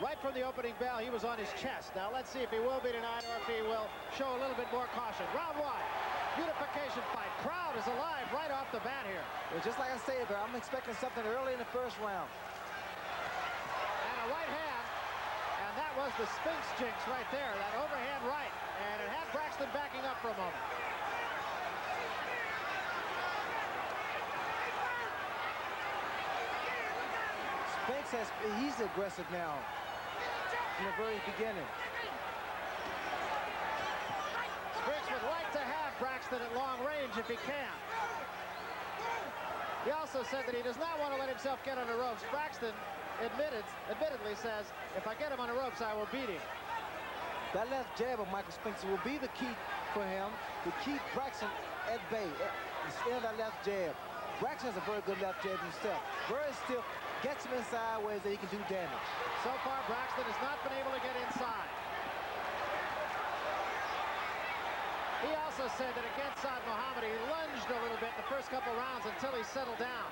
Right from the opening bell, he was on his chest. Now let's see if he will be tonight or if he will show a little bit more caution. Round 1, beautification fight. Crowd is alive right off the bat here. Well, just like I said, I'm expecting something early in the first round. And a right hand, and that was the Spinks jinx right there, that overhand right. And it had Braxton backing up for a moment. Spinks he's aggressive now from the very beginning. Spinks would like to have Braxton at long range if he can. He also said that he does not want to let himself get on the ropes. Braxton admittedly says, if I get him on the ropes, I will beat him. That left jab of Michael Spinks will be the key for him to keep Braxton at bay. Instead of that left jab. Braxton has a very good left jab himself. Very stiff, gets him in sideways that he can do damage. So far, Braxton has not been able to get inside. He also said that against San Muhammad, he lunged a little bit in the first couple rounds until he settled down.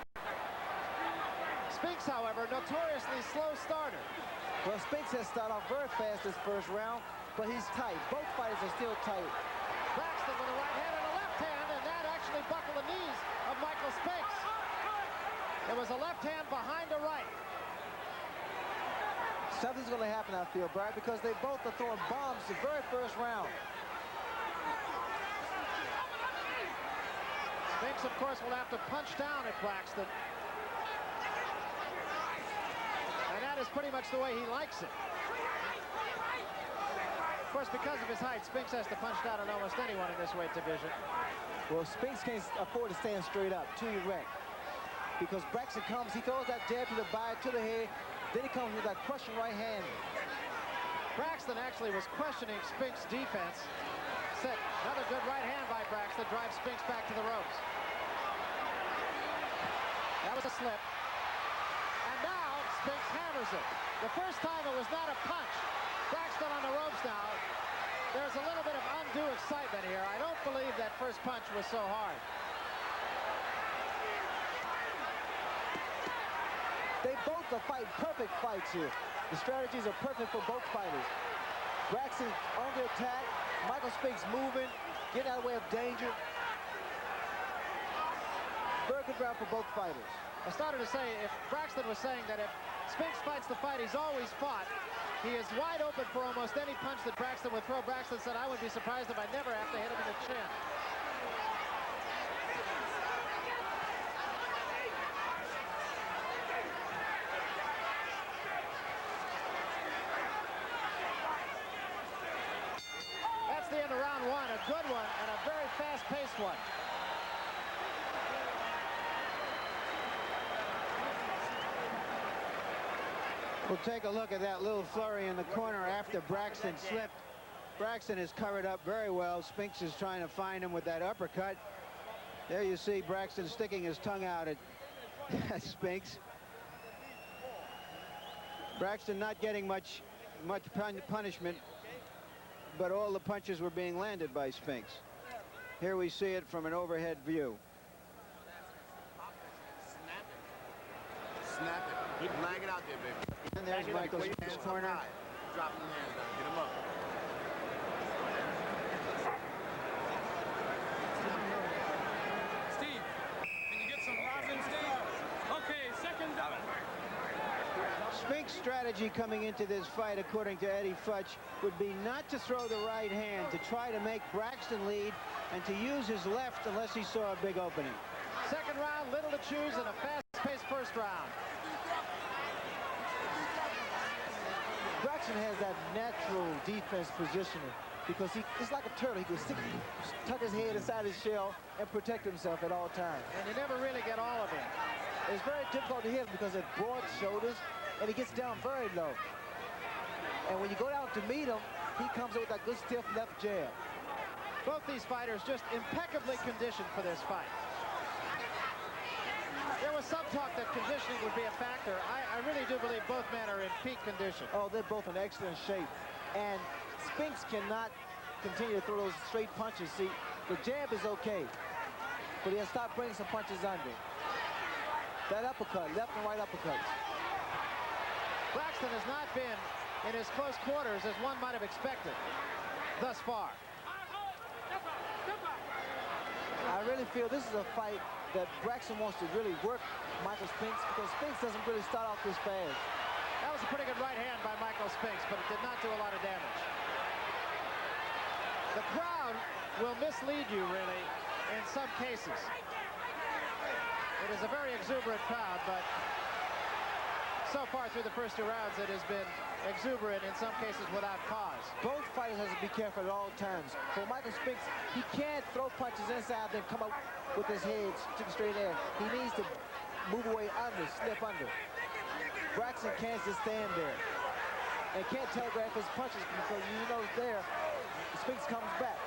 Spinks, however, notoriously slow starter. Well, Spinks has started off very fast this first round, but he's tight. Both fighters are still tight. Braxton with a right hand and a left hand, and that actually buckled the knees of Michael Spinks. It was a left hand behind a right. Something's going to happen, I feel, Brad, because they both are throwing bombs the very first round. Spinks, of course, will have to punch down at Braxton. And that is pretty much the way he likes it. Of course, because of his height, Spinks has to punch down on almost anyone in this weight division. Well, Spinks can't afford to stand straight up, too erect. Because Braxton comes, he throws that jab to the body, to the head, then he comes with that crushing right hand. Braxton actually was questioning Spinks' defense. Said another good right hand by Braxton drives Spinks back to the ropes. That was a slip. And now Spinks hammers it. The first time it was not a punch. Braxton on the ropes now. There's a little bit of undue excitement here. I don't believe that first punch was so hard. They both are fighting perfect fights here. The strategies are perfect for both fighters. Braxton on the attack. Michael Spinks moving, getting out of the way of danger. Very good round for both fighters. I started to say, if Braxton was saying that if Spinks fights the fight he's always fought. He is wide open for almost any punch that Braxton would throw. Braxton said, I would be surprised if I never have to hit him in the chin. That's the end of round one, a good one and a very fast-paced one. We'll take a look at that little flurry in the corner after Braxton slipped. Braxton is covered up very well. Spinks is trying to find him with that uppercut. There you see Braxton sticking his tongue out at Spinks. Braxton not getting much punishment, but all the punches were being landed by Spinks. Here we see it from an overhead view. Snap it. Lag it out there, baby. And there's Michael Spinks' corner. Drop the hands down. Get him up. Steve, can you get some rosin, Steve? Okay, second down. Spinks' strategy coming into this fight, according to Eddie Futch, would be not to throw the right hand, to try to make Braxton lead, and to use his left unless he saw a big opening. Second round, little to choose in a fast-paced first round. Braxton has that natural defense positioning because it's like a turtle. He can tuck his head inside his shell and protect himself at all times. And you never really get all of him. It's very difficult to hit him because of broad shoulders, and he gets down very low. And when you go down to meet him, he comes up with that good stiff left jab. Both these fighters just impeccably conditioned for this fight. There was some talk that conditioning would be a factor. I really do believe both men are in peak condition. Oh, they're both in excellent shape. And Spinks cannot continue to throw those straight punches. See, the jab is okay, but he'll start bringing some punches under. That uppercut, left and right uppercuts. Braxton has not been in as close quarters as one might have expected thus far. I really feel this is a fight that Braxton wants to really work Michael Spinks because Spinks doesn't really start off this fast. That was a pretty good right hand by Michael Spinks, but it did not do a lot of damage. The crowd will mislead you, really, in some cases. It is a very exuberant crowd, but so far through the first two rounds, it has been exuberant in some cases without cause. Both fighters have to be careful at all times. For Michael Spinks, he can't throw punches inside then come up with his head straight in. He needs to move away under, slip under. Braxton can't just stand there and can't telegraph his punches because you know there, Spinks comes back.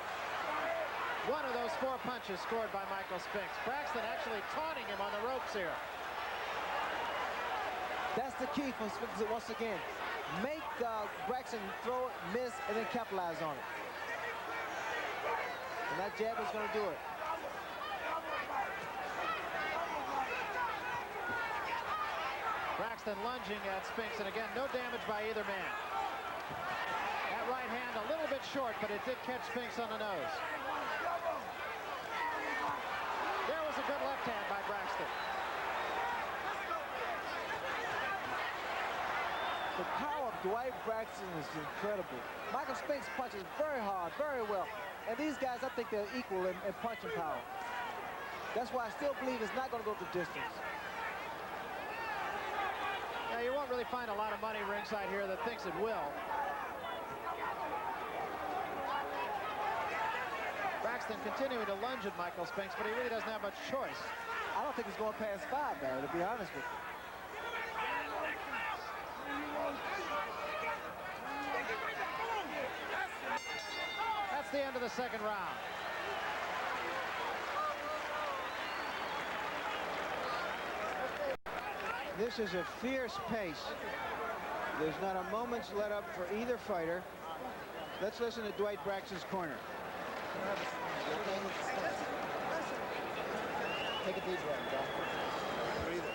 One of those four punches scored by Michael Spinks. Braxton actually taunting him on the ropes here. That's the key for Spinks once again. Make Braxton throw it, miss, and then capitalize on it. And that jab is going to do it. Braxton lunging at Spinks, and again, no damage by either man. That right hand a little bit short, but it did catch Spinks on the nose. There was a good left hand by Braxton. The power of Dwight Braxton is incredible. Michael Spinks punches very hard, very well. And these guys, I think they're equal in punching power. That's why I still believe it's not going to go the distance. Now, you won't really find a lot of money ringside here that thinks it will. Braxton continuing to lunge at Michael Spinks, but he really doesn't have much choice. I don't think he's going past 5, Barry, to be honest with you. That's the end of the second round. This is a fierce pace. There's not a moment's let up for either fighter. Let's listen to Dwight Braxton's corner. Take a deep breath, John. Breathe it.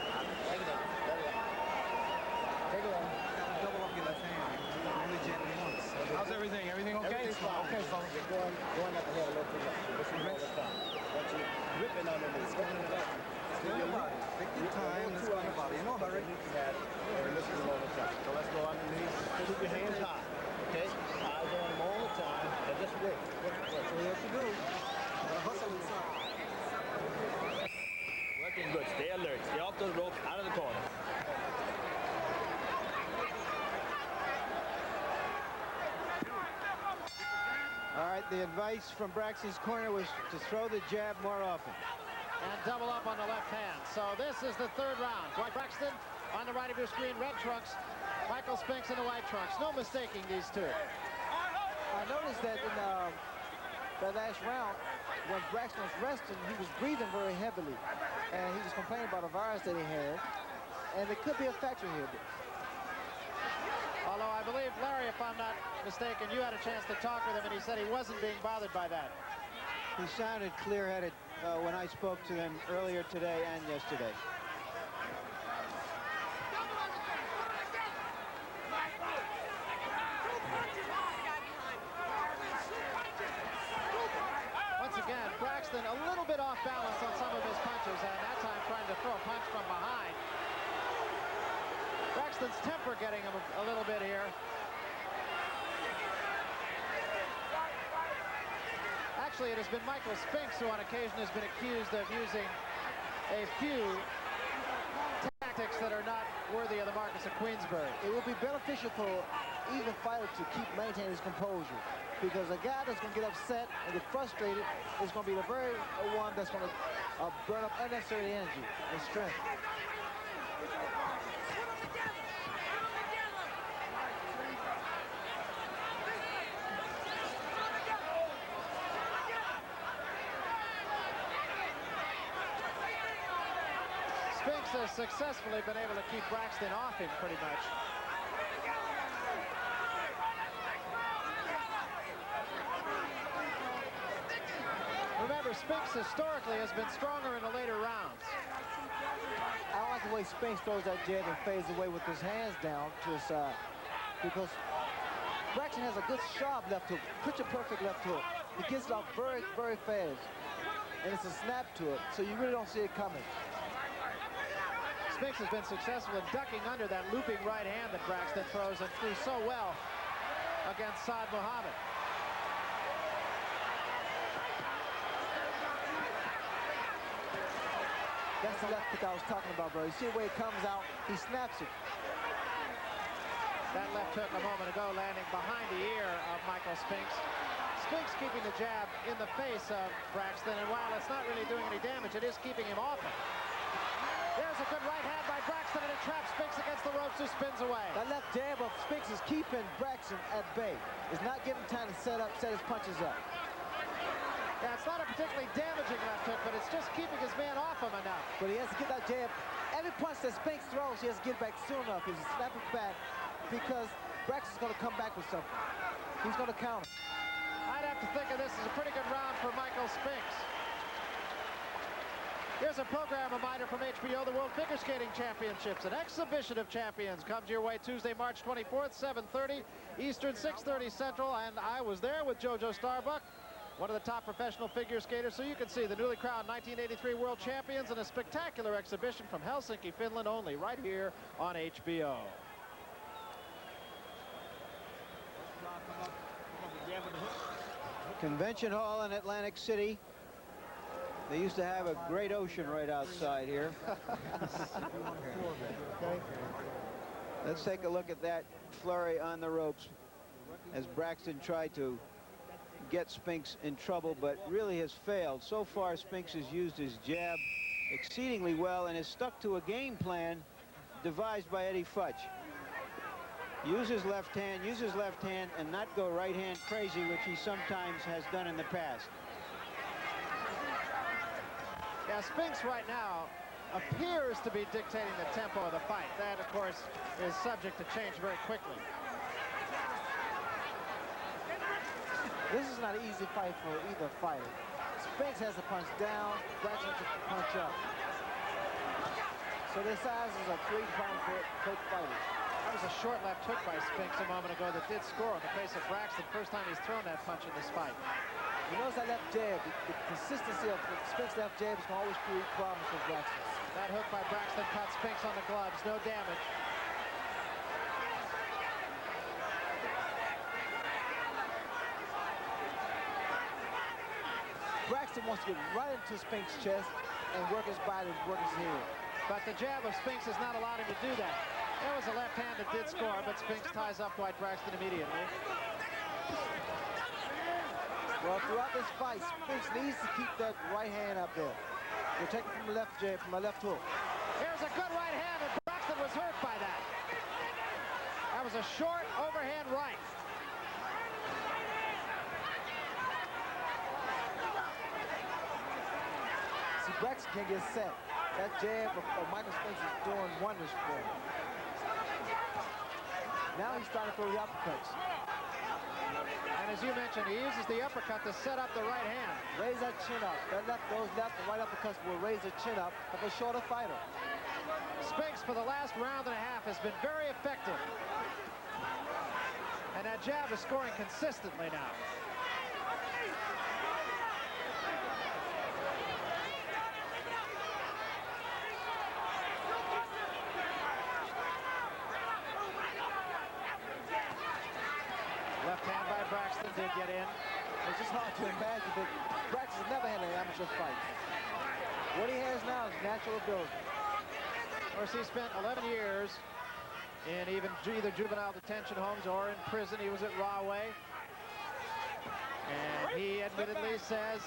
Take it in. Let it out. Take it in. Double up your left hand. Only gently once. How's everything? Everything okay? Everything's fine. Okay, so you're going at the head a little too much. This is all the time. But you're gripping on the knee. Still your body. Take your time. Let's go on the body. In no hurry. And this is a moment of time. So let's go underneath. Keep your hands high. Okay? Eyes on them all the time. And just work. That's what you have to do. Hustle inside. Working good. Stay alert. Stay off those ropes. Out of the corner. All right, the advice from Braxton's corner was to throw the jab more often. And double up on the left hand. So this is the third round. Dwight Braxton on the right of your screen, red trunks. Michael Spinks in the white trunks. No mistaking these two. I noticed that in the last round, when Braxton was resting, he was breathing very heavily. And he was complaining about a virus that he had. And it could be a factor here. Although I believe, Larry, if I'm not mistaken, you had a chance to talk with him, and he said he wasn't being bothered by that. He sounded clear-headed when I spoke to him earlier today and yesterday. Once again, Braxton a little bit off balance on some of his punches, and that time trying to throw a punch from behind. Braxton's temper getting him a little bit here. Actually, it has been Michael Spinks who on occasion has been accused of using a few tactics that are not worthy of the Marquis of Queensberry. It will be beneficial for either fighter to keep maintaining his composure, because a guy that's going to get upset and get frustrated is going to be the very one that's going to burn up unnecessary energy and strength. Spinks has successfully been able to keep Braxton off him pretty much. Remember, Spinks historically has been stronger in the later rounds. I don't like the way Spinks throws that jab and fades away with his hands down to his side, because Braxton has a good sharp left hook, picture-perfect left hook. He gets it off very, very fast, and it's a snap to it, so you really don't see it coming. Spinks has been successful in ducking under that looping right hand that Braxton throws and threw so well against Saad Muhammad. That's the left hook I was talking about, bro. You see the way it comes out, he snaps it. That left hook a moment ago landing behind the ear of Michael Spinks. Spinks keeping the jab in the face of Braxton, and while it's not really doing any damage, it is keeping him off him. There's a good right hand by Braxton, and it traps Spinks against the ropes, who spins away. That left jab of Spinks is keeping Braxton at bay. It's not giving him time to set his punches up. Yeah, it's not a particularly damaging left hook, but it's just keeping his man off him enough. But he has to get that jab. Every punch that Spinks throws, he has to get back soon enough. He's snapping back because Braxton's going to come back with something. He's going to counter. I'd have to think of this as a pretty good round for Michael Spinks. Here's a program reminder from HBO, the World Figure Skating Championships. An exhibition of champions comes your way Tuesday, March 24th, 7:30 Eastern, 6:30 Central. And I was there with JoJo Starbuck, one of the top professional figure skaters, so you can see the newly crowned 1983 World Champions in a spectacular exhibition from Helsinki, Finland only, right here on HBO. Convention Hall in Atlantic City. They used to have a great ocean right outside here. Let's take a look at that flurry on the ropes as Braxton tried to get Spinks in trouble, but really has failed. So far, Spinks has used his jab exceedingly well and has stuck to a game plan devised by Eddie Futch. Use his left hand, and not go right hand crazy, which he sometimes has done in the past. Yeah, Spinks right now appears to be dictating the tempo of the fight. That, of course, is subject to change very quickly. This is not an easy fight for either fighter. Spinks has to punch down, Braxton has to punch up. So their sizes are 3 pounds for both fighters. That was a short left hook by Spinks a moment ago that did score on the face of Braxton. First time he's thrown that punch in this fight. You notice that left jab, the consistency of Spinks' left jab can always create problems for Braxton. That hook by Braxton caught Spinks on the gloves. No damage. Braxton wants to get right into Spinks' chest and work his body, work his head. But the jab of Spinks has not allowed him to do that. There was a left hand that did score, but Spinks ties up Dwight Braxton immediately. Well, throughout this fight, Spinks needs to keep that right hand up there. We'll take it from the left jab, from the left hook. Here's a good right hand, and Braxton was hurt by that. That was a short overhand right. See, Braxton can't get set. That jab of Michael Spinks is doing wonders for him. Now he's starting to throw the uppercuts. And as you mentioned, he uses the uppercut to set up the right hand. Raise that chin up. Those left and right uppercuts will raise the chin up of a shorter fighter. Spinks, for the last round and a half, has been very effective. And that jab is scoring consistently now. Left hand by Braxton did get in. It's just hard to imagine, but Braxton's never had an amateur fight. What he has now is natural ability. Of course, he spent 11 years in either juvenile detention homes or in prison. He was at Rahway. And he admittedly says,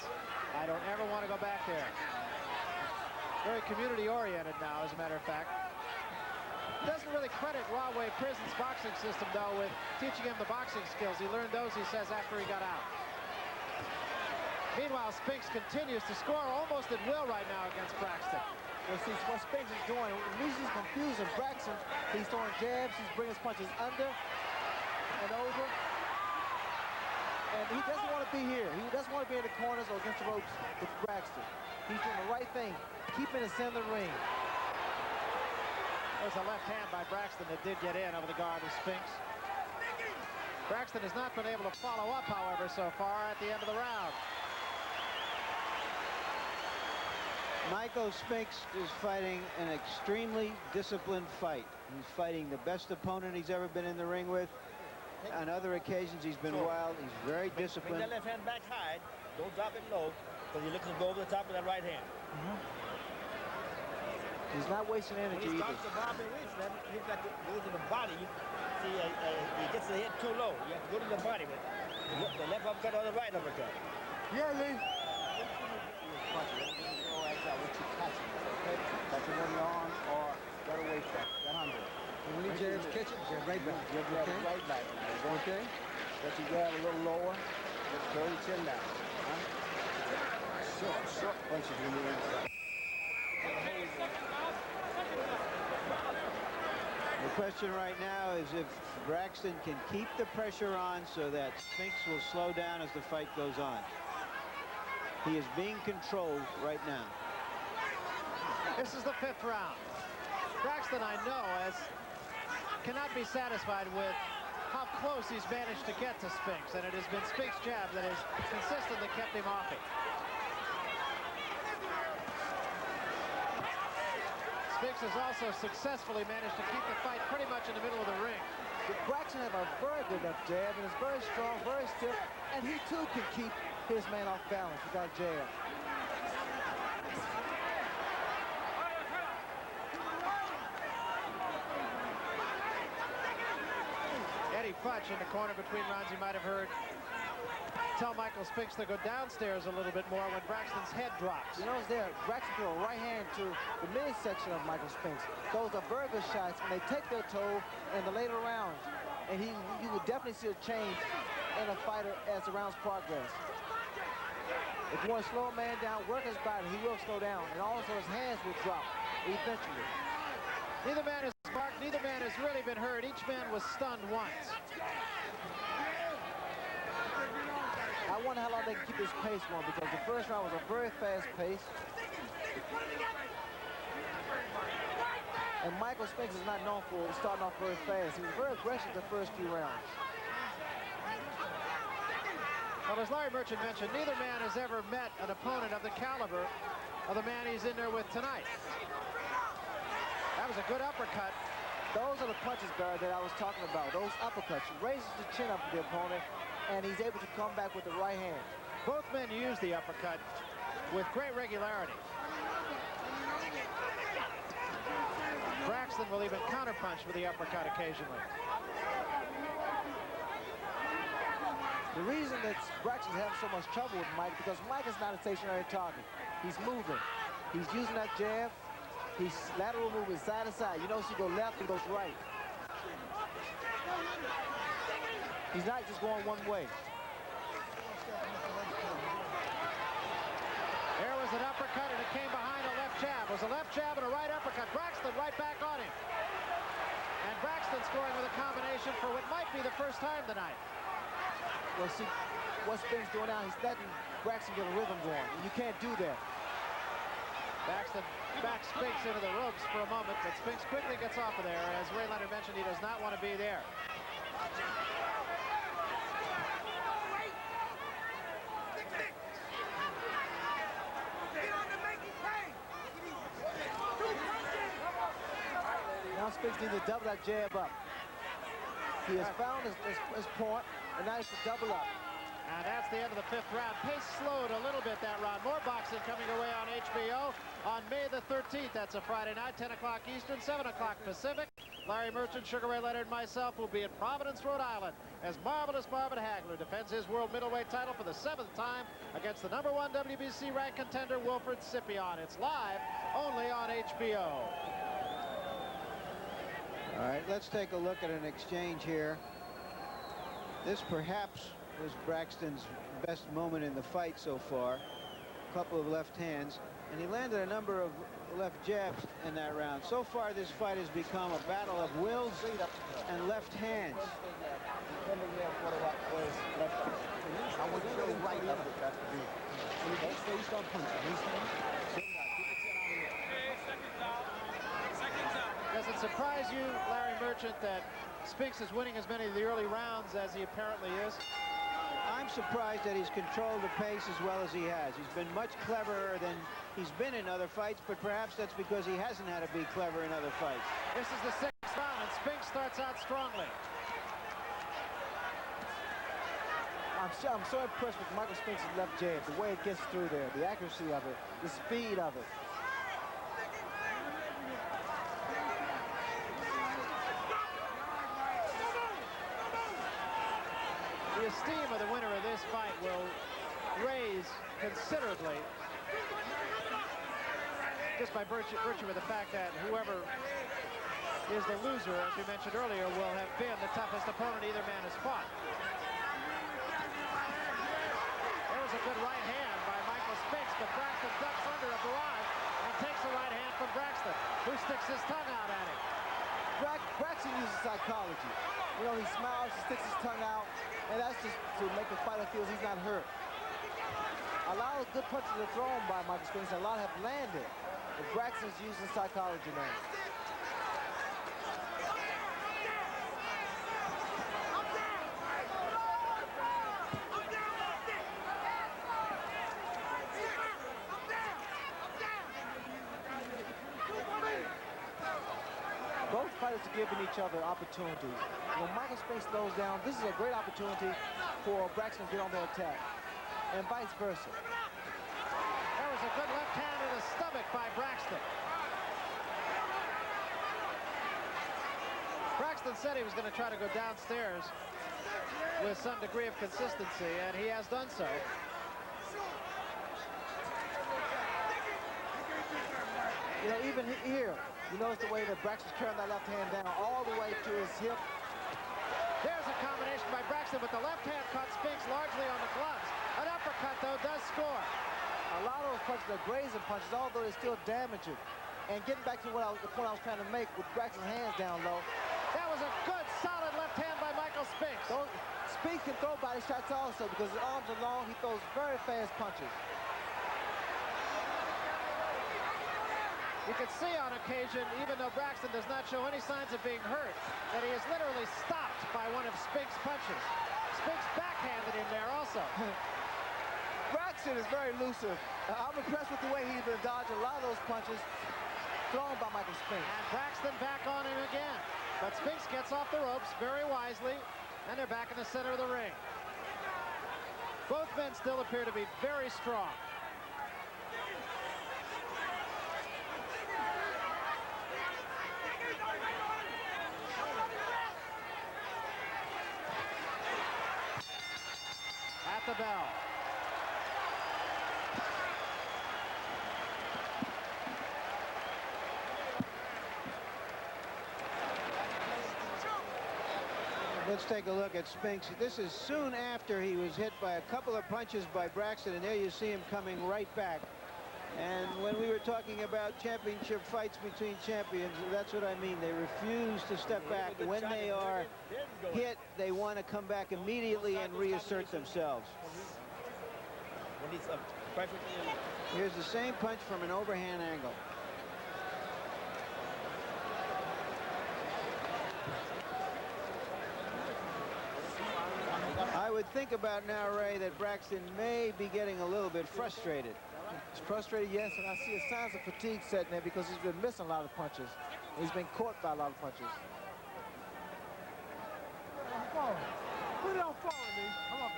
I don't ever want to go back there. Very community-oriented now, as a matter of fact. Doesn't really credit Rahway Prison's boxing system, though, with teaching him the boxing skills. He learned those, he says, after he got out. Meanwhile, Spinks continues to score almost at will right now against Braxton. Well, see, what Spinks is doing, when he's confusing Braxton, he's throwing jabs, he's bringing his punches under and over. And he doesn't want to be here. He doesn't want to be in the corners or against the ropes with Braxton. He's doing the right thing, keeping the center of the ring. There's a left hand by Braxton that did get in over the guard of Spinks. Braxton has not been able to follow up, however, so far at the end of the round. Michael Spinks is fighting an extremely disciplined fight. He's fighting the best opponent he's ever been in the ring with. On other occasions, he's been wild. He's very disciplined. Bring that left hand back high. Don't drop it low, because you're looking to go over the top of that right hand. He's not wasting energy When he either. starts to bob and reach, then he's got to go to the body. See, he gets the head too low. You have to go to the body with the left uppercut or the right uppercut. Yeah, Lee. Catch him on the arm or right away from that under. When he jabs, catch it, jab right back. Jab right back. Okay? Let you grab a little lower. Just throw your chin down. Short punches when you're inside. The question right now is if Braxton can keep the pressure on so that Spinks will slow down as the fight goes on. He is being controlled right now. This is the 5th round. Braxton, I know, cannot be satisfied with how close he's managed to get to Spinks, and it has been Spinks' jab that has consistently kept him off it. Spinks has also successfully managed to keep the fight pretty much in the middle of the ring. Braxton has a very good left jab, and it's very strong, very stiff, and he too can keep his man off balance with that jab. Eddie Futch in the corner between rounds, you might have heard tell Michael Spinks to go downstairs a little bit more when Braxton's head drops. You notice there, Braxton threw a right hand to the midsection of Michael Spinks. Those are very good shots, and they take their toll in the later rounds. And you would definitely see a change in a fighter as the rounds progress. If you want to slow a man down, work his body, he will slow down. And also his hands will drop eventually. Neither man has sparked, neither man has really been hurt. Each man was stunned once. I wonder how long they can keep this pace going, because the first round was a very fast pace. And Michael Spinks is not known for starting off very fast. He was very aggressive the first few rounds. Well, as Larry Merchant mentioned, neither man has ever met an opponent of the caliber of the man he's in there with tonight. That was a good uppercut. Those are the punches, Barry, that I was talking about. Those uppercuts. Raises the chin up of the opponent, and he's able to come back with the right hand. Both men use the uppercut with great regularity. Braxton will even counterpunch with the uppercut occasionally. The reason that Braxton's having so much trouble with Mike because Mike is not a stationary target. He's moving. He's using that jab. He's lateral movement side to side. You notice he goes left, he goes right. He's not just going one way. There was an uppercut, and it came behind a left jab. It was a left jab and a right uppercut. Braxton right back on him. And Braxton scoring with a combination for what might be the first time tonight. Well, see, what Spinks doing now, he's letting Braxton get a rhythm going. You can't do that. Braxton backs Spinks into the ropes for a moment, but Spinks quickly gets off of there. As Ray Leonard mentioned, he does not want to be there. Now Spinks needs to double that jab up. He has found his point, and now he's to double up. And that's the end of the 5th round. Pace slowed a little bit that round. More boxing coming your way on HBO on May the 13th. That's a Friday night, 10 o'clock Eastern, 7 o'clock Pacific. Larry Merchant, Sugar Ray Leonard, and myself will be in Providence, Rhode Island as Marvelous Marvin Hagler defends his world middleweight title for the 7th time against the #1 WBC ranked contender Wilfred Scipion. It's live only on HBO. All right, let's take a look at an exchange here. This perhaps was Braxton's best moment in the fight so far. A couple of left hands, and he landed a number of left jabs in that round. So far, this fight has become a battle of wills and left hands. Does it surprise you, Larry Merchant, that Spinks is winning as many of the early rounds as he apparently is? I'm surprised that he's controlled the pace as well as he has. He's been much cleverer than he's been in other fights, but perhaps that's because he hasn't had to be clever in other fights. This is the 6th round, and Spinks starts out strongly. I'm so impressed with Michael Spinks' left jab, the way it gets through there, the accuracy of it, the speed of it. The esteem of the winner of this fight will raise considerably just by virtue of the fact that whoever is the loser, as we mentioned earlier, will have been the toughest opponent either man has fought. There was a good right hand by Michael Spinks, but Braxton ducks under a barrage and takes the right hand from Braxton, who sticks his tongue out at him. Braxton uses psychology. You know, he smiles, he sticks his tongue out, and that's just to make the fighter feel he's not hurt. A lot of good punches are thrown by Michael Spinks, and a lot have landed. But Braxton's using psychology now. Both fighters are giving each other opportunities. When Michael Spinks slows down, this is a great opportunity for Braxton to get on the attack, and vice versa. There was a good left hand to the stomach by Braxton. Braxton said he was going to try to go downstairs with some degree of consistency, and he has done so. You know, even here, you notice the way that Braxton's carrying that left hand down all the way to his hip. There's a combination by Braxton, but the left hand caught Spinks largely on the gloves. An uppercut, though, does score. A lot of those punches are grazing punches, although they're still damaging. And getting back to the point I was trying to make with Braxton's hands down low. That was a good, solid left hand by Michael Spinks. Spinks can throw body shots also because his arms are long. He throws very fast punches. You can see on occasion, even though Braxton does not show any signs of being hurt, that he is literally stopped by one of Spinks' punches. Spinks backhanded him there also. Braxton is very elusive. I'm impressed with the way he's been dodging a lot of those punches thrown by Michael Spinks. And Braxton back on him again. But Spinks gets off the ropes very wisely, and they're back in the center of the ring. Both men still appear to be very strong. At the bell. Let's take a look at Spinks. This is soon after he was hit by a couple of punches by Braxton, and there you see him coming right back. And when we were talking about championship fights between champions, that's what I mean. They refuse to step back. When they are hit, they want to come back immediately and reassert themselves. Here's the same punch from an overhand angle. I would think about now, Ray, that Braxton may be getting a little bit frustrated. He's frustrated, yes, and I see signs of fatigue setting there because he's been missing a lot of punches. He's been caught by a lot of punches. Put it on forward, man. Come on,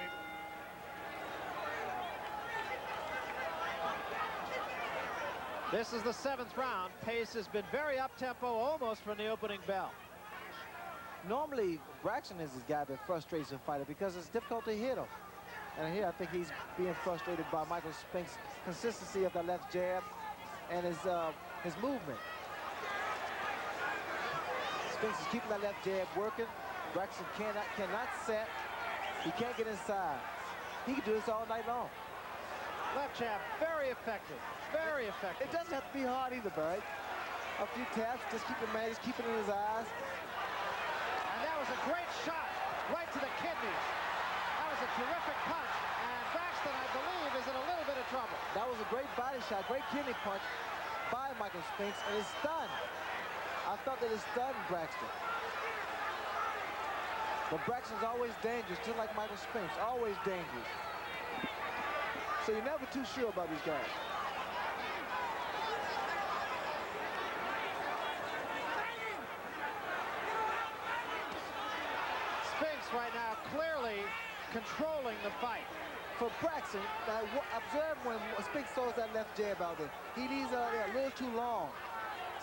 baby. This is the 7th round. Pace has been very up-tempo almost from the opening bell. Normally, Braxton is this guy that frustrates a fighter because it's difficult to hit him. And here, I think he's being frustrated by Michael Spinks' consistency of the left jab and his movement. Spinks is keeping that left jab working. Braxton cannot set. He can't get inside. He can do this all night long. Left jab, very effective. Very effective. It doesn't have to be hard either, Barry. A few taps, just keep it, man, just keep it in his eyes. And that was a great shot right to the kidneys. That was a terrific punch. And Braxton, I believe, is in a little bit of trouble. That was a great body shot, great kidney punch by Michael Spinks, and it's stunned. I thought that it stunned Braxton. But Braxton's always dangerous, just like Michael Spinks, always dangerous. So you're never too sure about these guys. Spinks right now clearly controlling the fight. For Braxton, now observe when Spinks throws that left jab out there. He leaves it out there a little too long.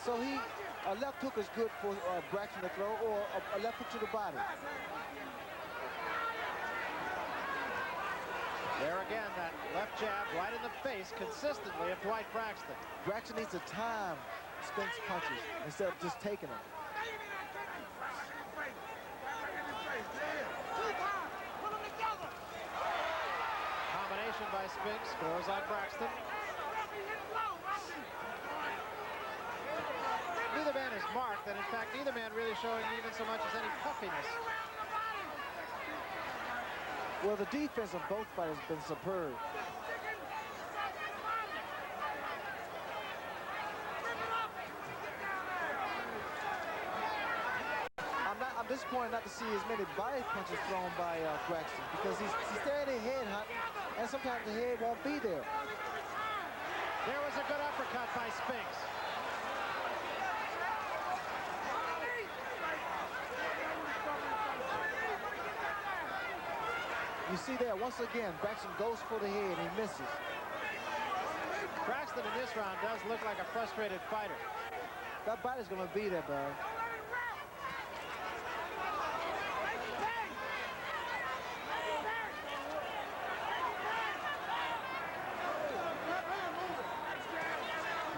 So a left hook is good for Braxton to throw, or a left hook to the body. There again, that left jab right in the face consistently of Dwight Braxton. Braxton needs to time Spinks' punches instead of just taking them. Combination by Spinks, scores on Braxton. Neither man is marked, and in fact, neither man really showing even so much as any puffiness. Well, the defense of both fighters has been superb. I'm disappointed not to see as many body punches thrown by Braxton because he's staring at head hunting, and sometimes the head won't be there. There was a good uppercut by Spinks. You see there, once again, Braxton goes for the head and he misses. Braxton in this round does look like a frustrated fighter. That body's going to be there, Barry.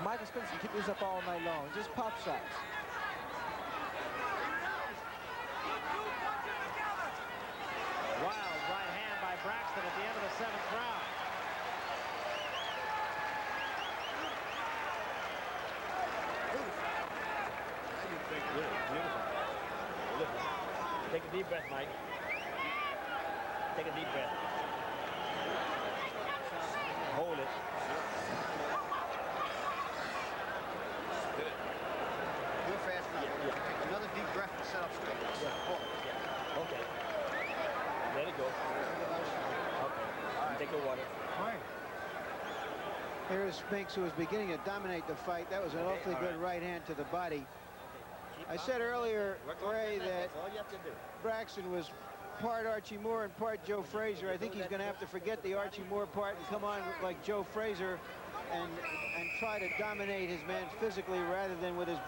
Michael Spinks can keep this up all night long. Just pop shots. Wild right hand by Braxton at the end of the 7th round. Take a deep breath, Mike. Take a deep breath. Hold it. Do it fast enough. Yeah. Take another deep breath to set up straight. Yeah. Hold it. Yeah. Okay. Let it go. Here's Spinks, who was beginning to dominate the fight. That was an awfully good right hand to the body. I said earlier, Ray, that Braxton was part Archie Moore and part Joe Frazier. I think he's going to have to forget the Archie Moore part and come on like Joe Frazier and try to dominate his man physically rather than with his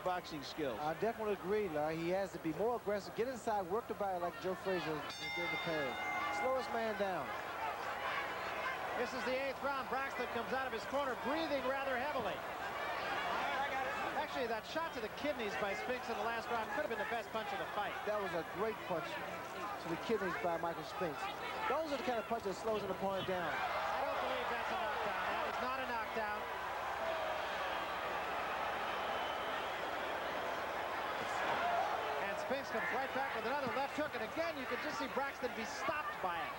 boxing skills. I definitely agree, Larry. He has to be more aggressive, get inside, work the body like Joe Frazier did in the past. Slowest man down. This is the 8th round. Braxton comes out of his corner breathing rather heavily. Actually, that shot to the kidneys by Spinks in the last round could have been the best punch of the fight. That was a great punch to the kidneys by Michael Spinks. Those are the kind of punches that slows an opponent down. I don't believe that's a knockdown. That is not a knockdown. And Spinks comes right back with another left hook, and again, you could just see Braxton be stopped by it.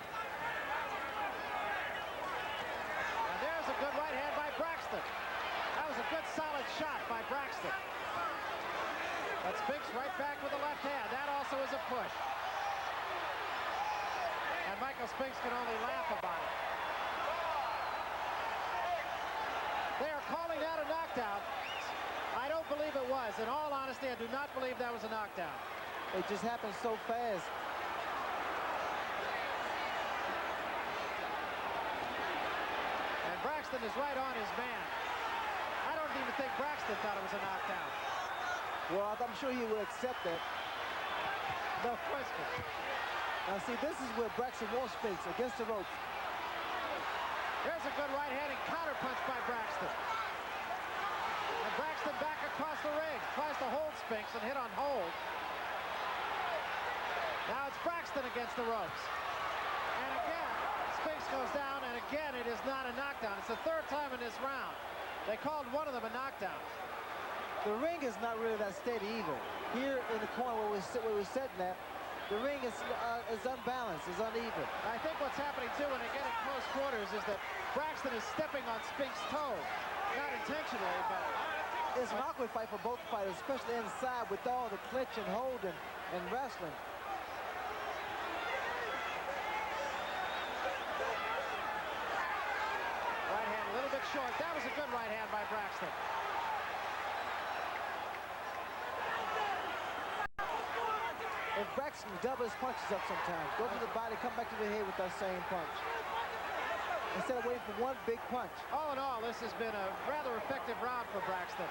And there's a good right hand by Braxton. That was a good solid shot by Braxton. But Spinks right back with the left hand. That also is a push. And Michael Spinks can only laugh about it. They are calling that a knockdown. I don't believe it was. In all honesty, I do not believe that was a knockdown. It just happened so fast. And Braxton is right on his man. I don't even think Braxton thought it was a knockdown. Well, I'm sure he will accept that. No question. Now, see, this is where Braxton wants Spinks, against the ropes. There's a good right-handed counter punch by Braxton. And Braxton back across the ring. Tries to hold Spinks and hit on hold. Now it's Braxton against the ropes. And again, Spinks goes down, and again, it is not a knockdown. It's the 3rd time in this round. They called one of them a knockdown. The ring is not really that steady either. Here in the corner where we're sitting at, the ring is unbalanced, is uneven. I think what's happening, too, when they get in close quarters is that Braxton is stepping on Spinks' toe. Not intentionally, but... It's an awkward fight for both fighters, especially inside with all the clinch and hold and wrestling. Right hand a little bit short. That was a good right hand by Braxton. If Braxton double his punches up sometimes, go to the body, come back to the head with that same punch. Instead of waiting for one big punch. All in all, this has been a rather effective round for Braxton.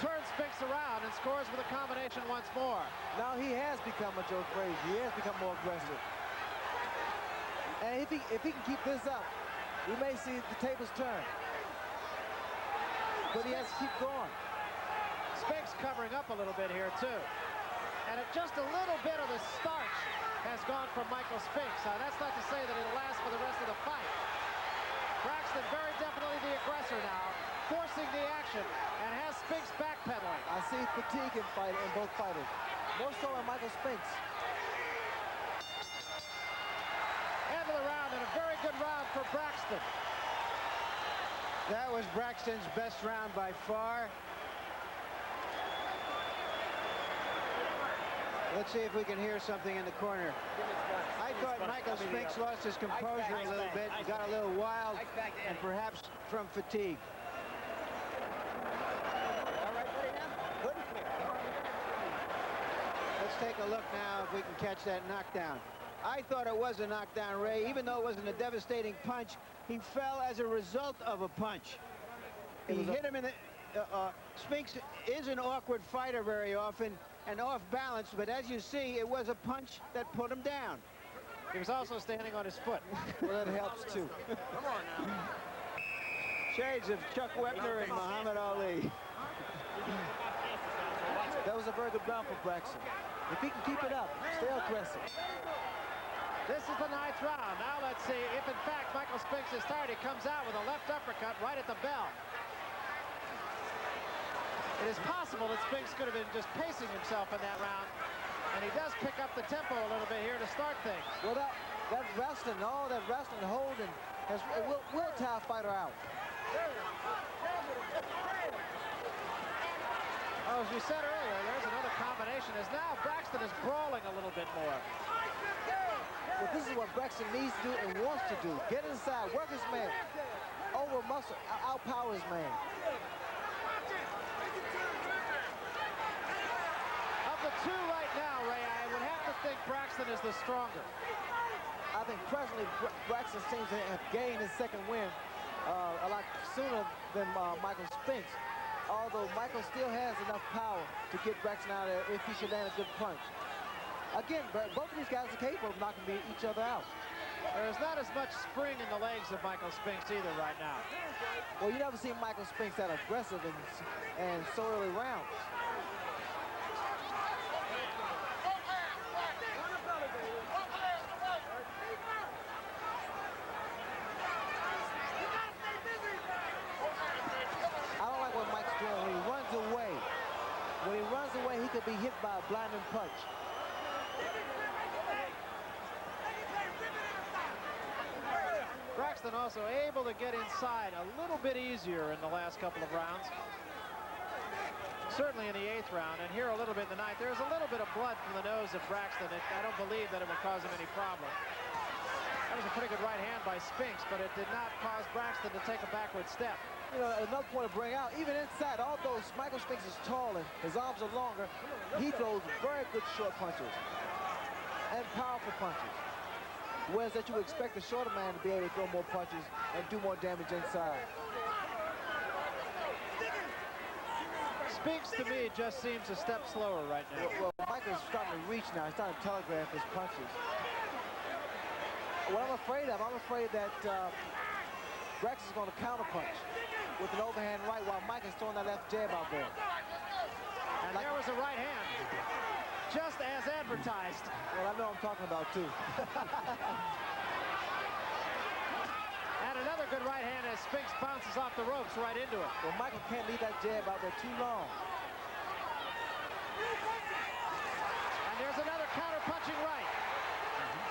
Turns Spinks around and scores with a combination once more. Now he has become a Joe Frazier. He has become more aggressive. And if he can keep this up, we may see the tables turn. But he has to keep going. Spinks covering up a little bit here, too. And just a little bit of the starch has gone from Michael Spinks. That's not to say that it'll last for the rest of the fight. Braxton very definitely the aggressor now, forcing the action, and has Spinks backpedaling. I see fatigue in both fighters. More so in Michael Spinks. End of the round, and a very good round for Braxton. That was Braxton's best round by far. Let's see if we can hear something in the corner. I thought Michael Spinks lost his composure a little bit, got a little wild, and perhaps from fatigue. Let's take a look now if we can catch that knockdown. I thought it was a knockdown, Ray. Even though it wasn't a devastating punch, he fell as a result of a punch. He hit him in the... Spinks is an awkward fighter very often and off balance, but as you see, it was a punch that put him down. He was also standing on his foot. Well, that helps, too. Come on now. Shades of Chuck Wepner and Muhammad Ali. That was a very good round for Braxton. If he can keep it up, stay aggressive. This is the 9th round. Now let's see if, in fact, Michael Spinks is tired. He comes out with a left uppercut right at the bell. It is possible that Spinks could have been just pacing himself in that round. And he does pick up the tempo a little bit here to start things. Well, that wrestling, all that wrestling holding, will tire a fighter out. Oh, as we said earlier, there's another combination. As now Braxton is brawling a little bit more. Well, this is what Braxton needs to do and wants to do. Get inside, work his man. outpower his man. Of the two right now, Ray, I would have to think Braxton is the stronger. I think presently Braxton seems to have gained his second win a lot sooner than Michael Spinks. Although Michael still has enough power to get Braxton out of there if he should land a good punch. Again, both of these guys are capable of knocking each other out. There's not as much spring in the legs of Michael Spinks either right now. Well, you never seen Michael Spinks that aggressive and so early rounds. I don't like what Mike's doing when he runs away. When he runs away, he could be hit by a blinding punch. Braxton also able to get inside a little bit easier in the last couple of rounds. Certainly in the 8th round, and here a little bit in the 9th. There's a little bit of blood from the nose of Braxton. I don't believe that it will cause him any problem. That was a pretty good right hand by Spinks, but it did not cause Braxton to take a backward step. You know, another point to bring out, even inside, although Michael Spinks is tall and his arms are longer, he throws very good short punches and powerful punches. Whereas that you would expect a shorter man to be able to throw more punches and do more damage inside. Spinks, to me, just seems a step slower right now. Well, Michael's starting to reach now. He's starting to telegraph his punches. What I'm afraid of, that Braxton's going to counterpunch with an overhand right while Mike is throwing that left jab out there. And there was a right hand, just as advertised. Well, I know I'm talking about too. And another good right hand as Spinks bounces off the ropes right into it. Well, Michael can't leave that jab out there too long. And there's another counter-punching right.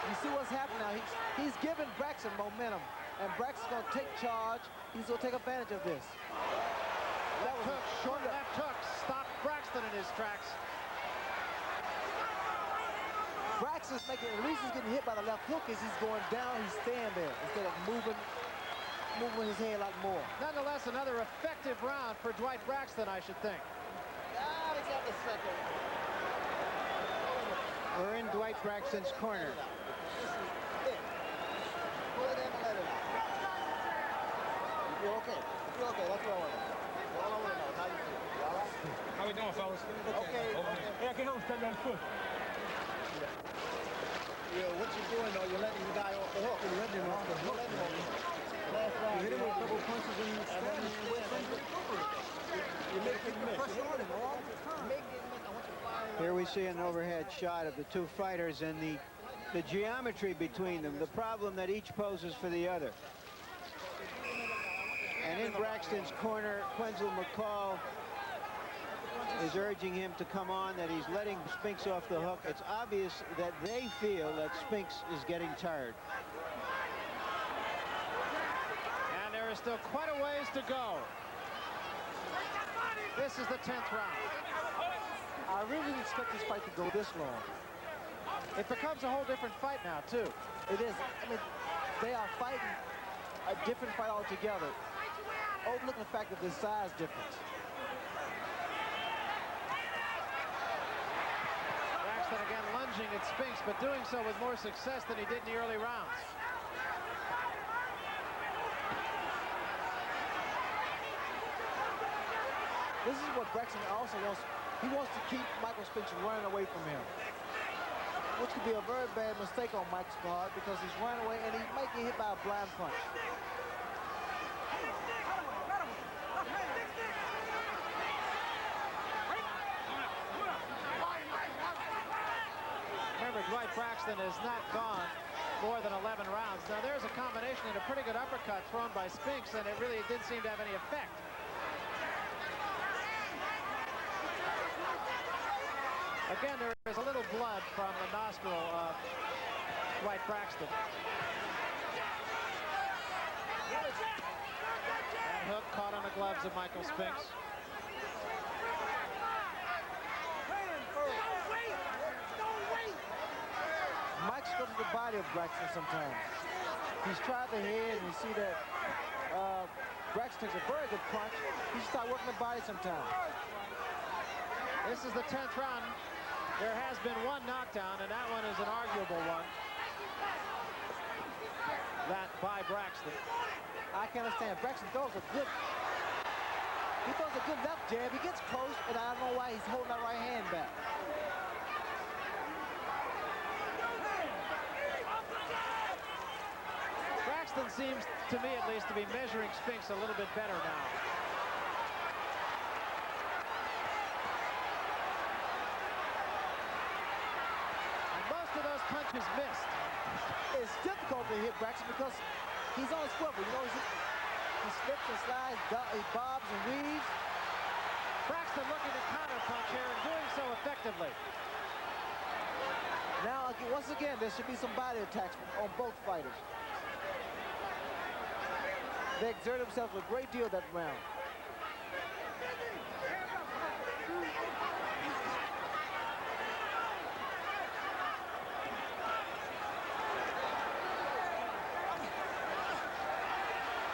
You see what's happening now? He's giving Braxton momentum, and Braxton's going to take charge. He's going to take advantage of this. That was a short left hook, stopped Braxton in his tracks. Braxton's making, the reason he's getting hit by the left hook is he's going down, he's staying there instead of moving his head a lot more. Nonetheless, another effective round for Dwight Braxton, I should think. Ah, he got the second. We're in Dwight Braxton's corner. Put it in and let it out. You're okay. You're okay. That's what I want to know. All I want to know is how you feel. You all right? How we doing, fellas? Okay. Hey, I can help stand on foot. Yeah, what you're doing, though, you're letting the guy off the hook. You're letting him off the hook. Last round, You hit him with a couple punches and he's standing there waiting. You make him miss. Pressure on him all the time. Make him miss. I want you to fire. Here we see an overhead shot of the two fighters and the geometry between them, the problem that each poses for the other. And in Braxton's corner, Quenzel McCall is urging him to come on, that he's letting Spinks off the hook. It's obvious that they feel that Spinks is getting tired. And there is still quite a ways to go. This is the 10th round. I really didn't expect this fight to go this long. It becomes a whole different fight now, too. It is. I mean, they are fighting a different fight altogether, overlooking the fact of the size difference. Braxton again lunging at Spinks, but doing so with more success than he did in the early rounds. This is what Braxton also wants. He wants to keep Michael Spinks running away from him, which could be a very bad mistake on Mike's part because he's running away and he might get hit by a blind punch. Remember, Dwight Braxton has not gone more than 11 rounds. Now, there's a combination and a pretty good uppercut thrown by Spinks, and it really didn't seem to have any effect. Again, there is a little blood from the nostril of Dwight Braxton. And hook caught on the gloves of Michael Spinks. Mike's goes to the body of Braxton sometimes. He's tried the head, and you see that Braxton takes a very good punch. He should start working the body sometime. This is the 10th round. There has been one knockdown, and that one is an arguable one. That by Braxton. I can't understand. Braxton throws a good... He throws a good left jab. He gets close, and I don't know why he's holding that right hand back. Braxton seems, to me at least, to be measuring Spinks a little bit better now. And most of those punches missed. It's difficult to hit Braxton because he's on his swivel. You know, he slips and slides, he bobs and weaves. Braxton looking to counterpunch here and doing so effectively. Now, once again, there should be some body attacks on both fighters. They exerted themselves a great deal that round.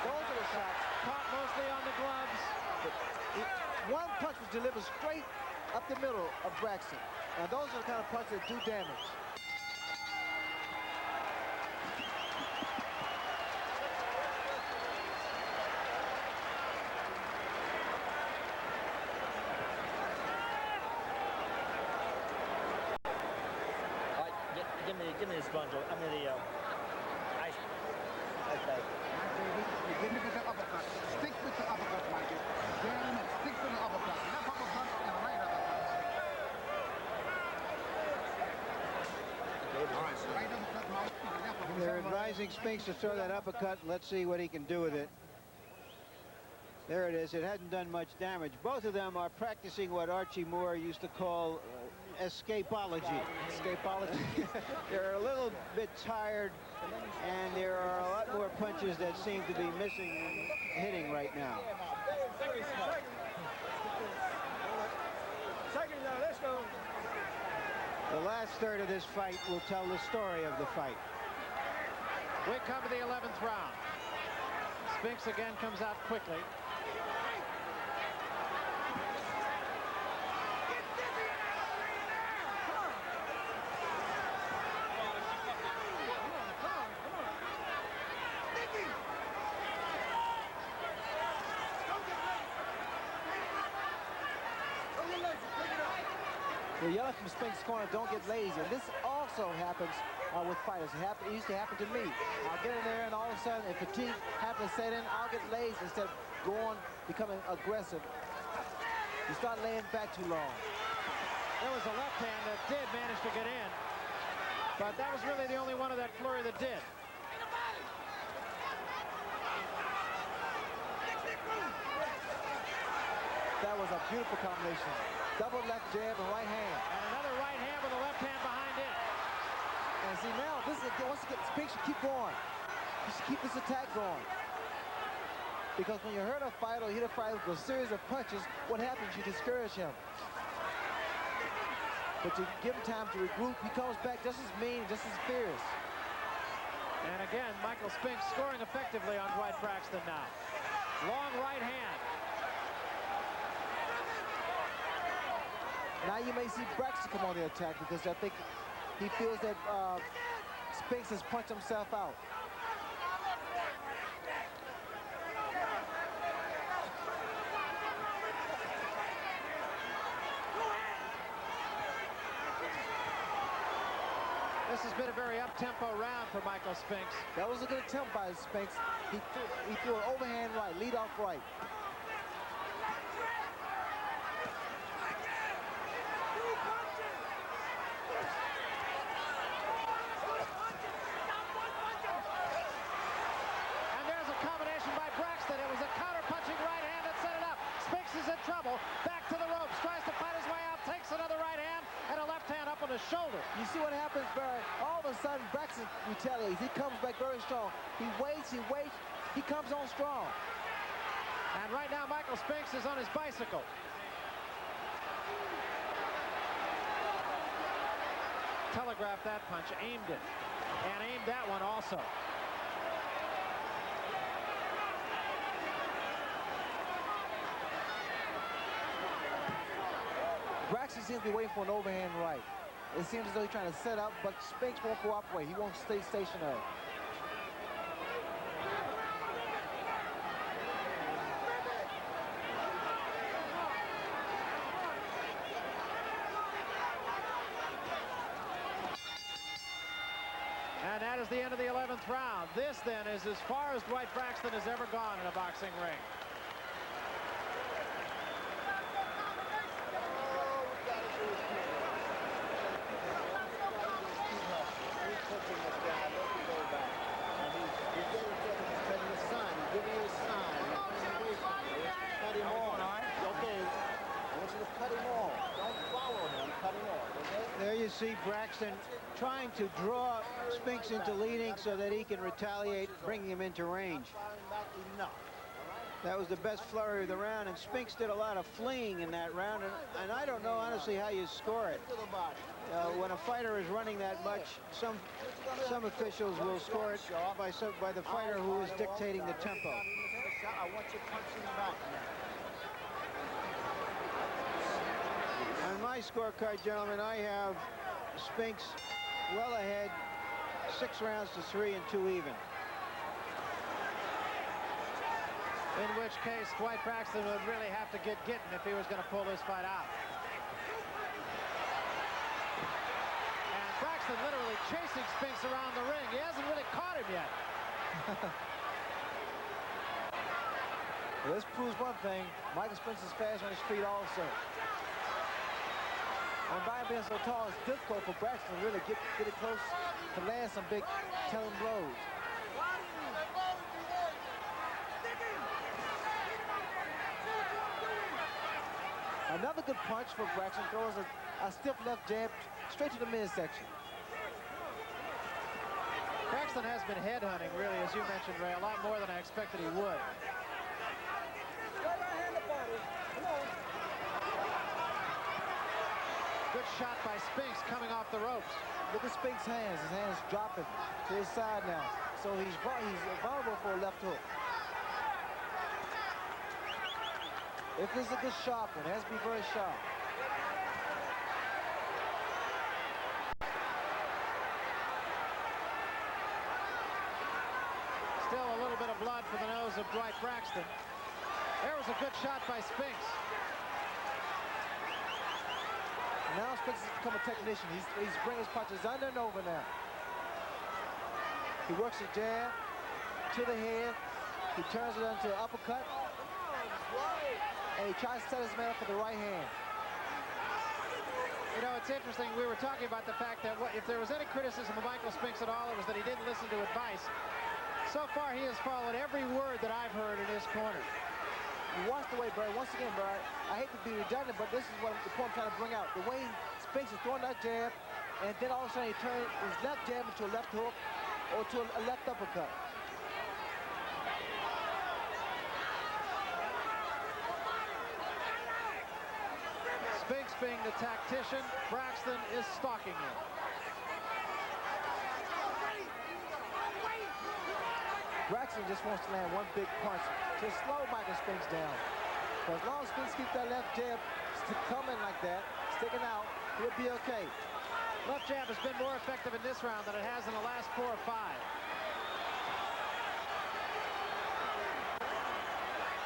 Those are the shots. Caught mostly on the gloves. One punch was delivered straight up the middle of Braxton. And those are the kind of punches that do damage. Give me the sponge. I mean the ice. Okay. Give me the uppercut. Stick with the uppercut, Mikey. Very much. Stick with the uppercut. Left uppercut and right uppercut. All right, so right uppercut, Mike. They're advising Spinks to throw that uppercut. Let's see what he can do with it. There it is. It hadn't done much damage. Both of them are practicing what Archie Moore used to call escapology. Escapology. They're a little bit tired, and there are a lot more punches that seem to be missing and hitting right now. Let's go. The last third of this fight will tell the story of the fight. We come to the 11th round. Spinks again comes out quickly. The yelling from Spinks' corner, don't get lazy. And this also happens with fighters. It used to happen to me. I'll get in there, and all of a sudden, if fatigue happens to set in, I'll get lazy instead of becoming aggressive. You start laying back too long. There was a left hand that did manage to get in, but that was really the only one of that flurry that did. That was a beautiful combination. Double left jab and right hand. And another right hand with a left hand behind it. And see now, this is once again, Spinks should keep going. He should keep this attack going. Because when you hurt a fighter or hit a fighter with a series of punches, what happens? You discourage him. But you give him time to regroup. He comes back just as mean, just as fierce. And again, Michael Spinks scoring effectively on Dwight Braxton now. Long right hand. Now you may see Braxton come on the attack because I think he feels that Spinks has punched himself out. This has been a very up-tempo round for Michael Spinks. That was a good attempt by Spinks. He threw an overhand right, lead off right. And there's a combination by Braxton. It was a counter-punching right hand that set it up. Spinks is in trouble. Back to the ropes. Tries to fight his way out. Takes another right hand and a left hand up on his shoulder. You see what happens, Barry? All of a sudden, Braxton retaliates. He comes back very strong. He waits, he comes on strong. And right now, Michael Spinks is on his bicycle. Telegraphed that punch, aimed it, and aimed that one also. Braxton seems to be waiting for an overhand right. It seems as though he's trying to set up, but Spinks won't cooperate. He won't stay stationary. And that is the end of the 11th round. This, then, is as far as Dwight Braxton has ever gone in a boxing ring. There you see Braxton trying to draw Spinks into leading so that he can retaliate, bringing him into range. That was the best flurry of the round, and Spinks did a lot of fleeing in that round, and I don't know honestly how you score it. When a fighter is running that much, some officials will score it by the fighter who is dictating the tempo. I want you punching back now. On my scorecard, gentlemen, I have Spinks well ahead, 6 rounds to 3 and 2 even. In which case, Dwight Braxton would really have to get getting if he was going to pull this fight out. And Braxton literally chasing Spinks around the ring. He hasn't really caught him yet. Well, this proves one thing. Michael Spinks is fast on his feet also. And by being so tall, it's difficult for Braxton to really get it close to land some big telling blows. Another good punch for Braxton throws a stiff left jab straight to the midsection. Braxton has been headhunting, really, as you mentioned, Ray, a lot more than I expected he would. Good shot by Spinks coming off the ropes. Look at Spinks' hands. His hands dropping to his side now. So he's vulnerable for a left hook. If this is a good sharp one, it has to be very sharp. Still a little bit of blood for the nose of Dwight Braxton. There was a good shot by Spinks. Now Spinks has become a technician. He's bringing his punches under and over now. He works a jab to the head. He turns it into an uppercut. And he tries to set his man up for the right hand. You know, it's interesting. We were talking about the fact that if there was any criticism of Michael Spinks at all, it was that he didn't listen to advice. So far, he has followed every word that I've heard in his corner. You watch the way, Barry, once again, Barry, I hate to be redundant, but this is what the point I'm trying to bring out. The way Spinks is throwing that jab, and then all of a sudden he turns his left jab into a left hook or to a left uppercut. Spinks being the tactician, Braxton is stalking him. Braxton just wants to land one big punch to slow Michael Spinks down. For as long as Spinks keeps that left jab coming like that, sticking out, he'll be okay. Left jab has been more effective in this round than it has in the last 4 or 5.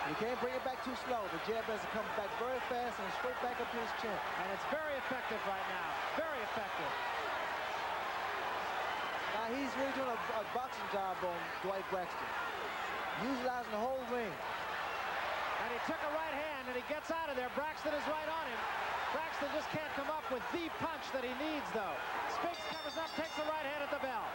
You can't bring it back too slow. The jab has to come back very fast and straight back up to his chin. And it's very effective right now. Very effective. Now he's really doing a boxing job on Dwight Braxton. Utilizing the whole ring. And he took a right hand and he gets out of there. Braxton is right on him. Braxton just can't come up with the punch that he needs, though. Spinks covers up, takes the right hand at the bell.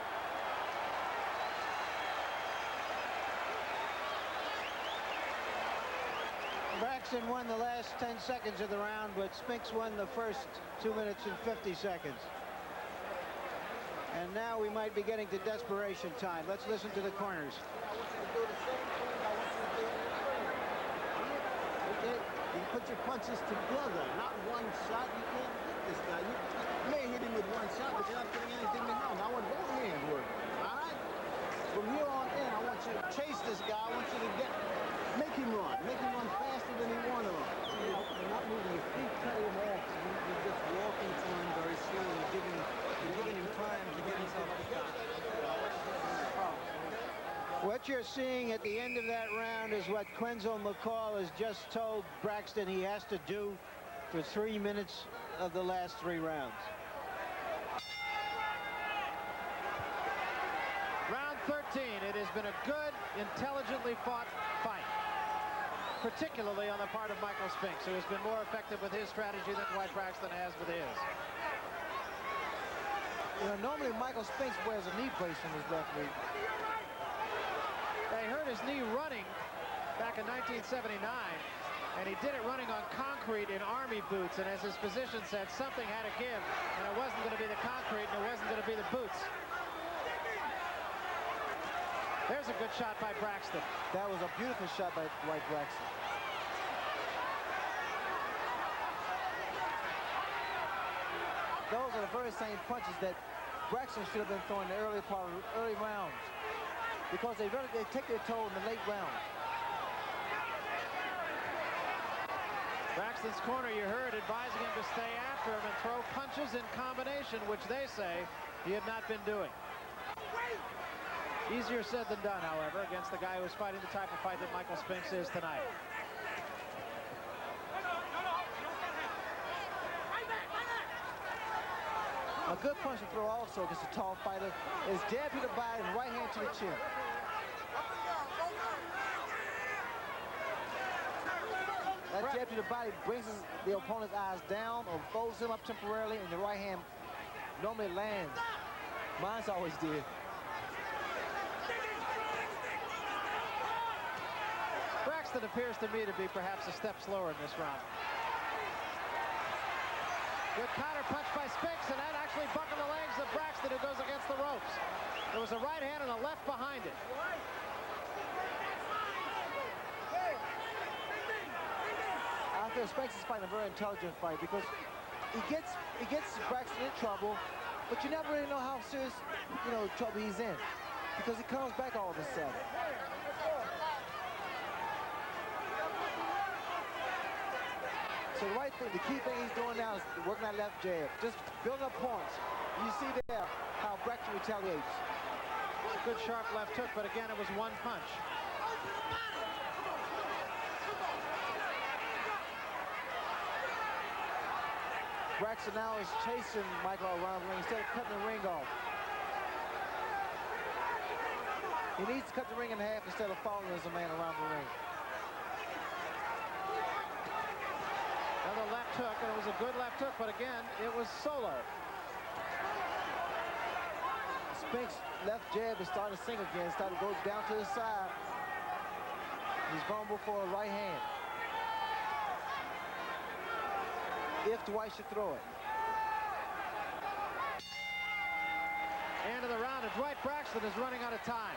Braxton won the last 10 seconds of the round, but Spinks won the first 2 minutes and 50 seconds. And now we might be getting to desperation time. Let's listen to the corners. Okay, you put your punches together, not one shot. You can't hit this guy. You may hit him with one shot, but you're not getting anything behind. I want both hands working. All right? From here on in, I want you to chase this guy. I want you to make him run. Make him run faster than he wants to run. You're not moving your feet, cutting him off. What you're seeing at the end of that round is what Quenzel McCall has just told Braxton he has to do for 3 minutes of the last 3 rounds. Round 13. It has been a good, intelligently fought fight, particularly on the part of Michael Spinks, who has been more effective with his strategy than Dwight Braxton has with his. You know, normally Michael Spinks wears a knee brace from his left knee. They hurt his knee running back in 1979, and he did it running on concrete in Army boots, and as his physician said, something had to give, and it wasn't going to be the concrete, and it wasn't going to be the boots. There's a good shot by Braxton. That was a beautiful shot by Dwight Braxton. Those are the very same punches that Braxton should have been throwing in the early rounds, because they take their toll in the late rounds. Braxton's corner, you heard, advising him to stay after him and throw punches in combination, which they say he had not been doing. Easier said than done, however, against the guy who's fighting the type of fight that Michael Spinks is tonight. A good punch to throw also against a tall fighter is jab to the body and right hand to the chin. That jab to the body brings the opponent's eyes down or folds him up temporarily, and the right hand normally lands. Mine's always did. Braxton appears to me to be perhaps a step slower in this round. Good counter punch by Spinks, and that actually buckled the legs of Braxton, who goes against the ropes. There was a right hand and a left behind it. I feel Spinks is fighting a very intelligent fight, because he gets Braxton in trouble, but you never really know how serious, trouble he's in, because he comes back all of a sudden. So the right thing, the key thing he's doing now is working that left jab, just building up points. You see there how Braxton retaliates. A good sharp left hook, but again, it was one punch. Braxton now is chasing Michael around the ring instead of cutting the ring off. He needs to cut the ring in half instead of following as a man around the ring. Another left hook, and it was a good left hook, but again, it was solo. Spinks' left jab is starting to sink again, starting to go down to the side. He's vulnerable for a right hand. If Dwight should throw it. End of the round, and Dwight Braxton is running out of time.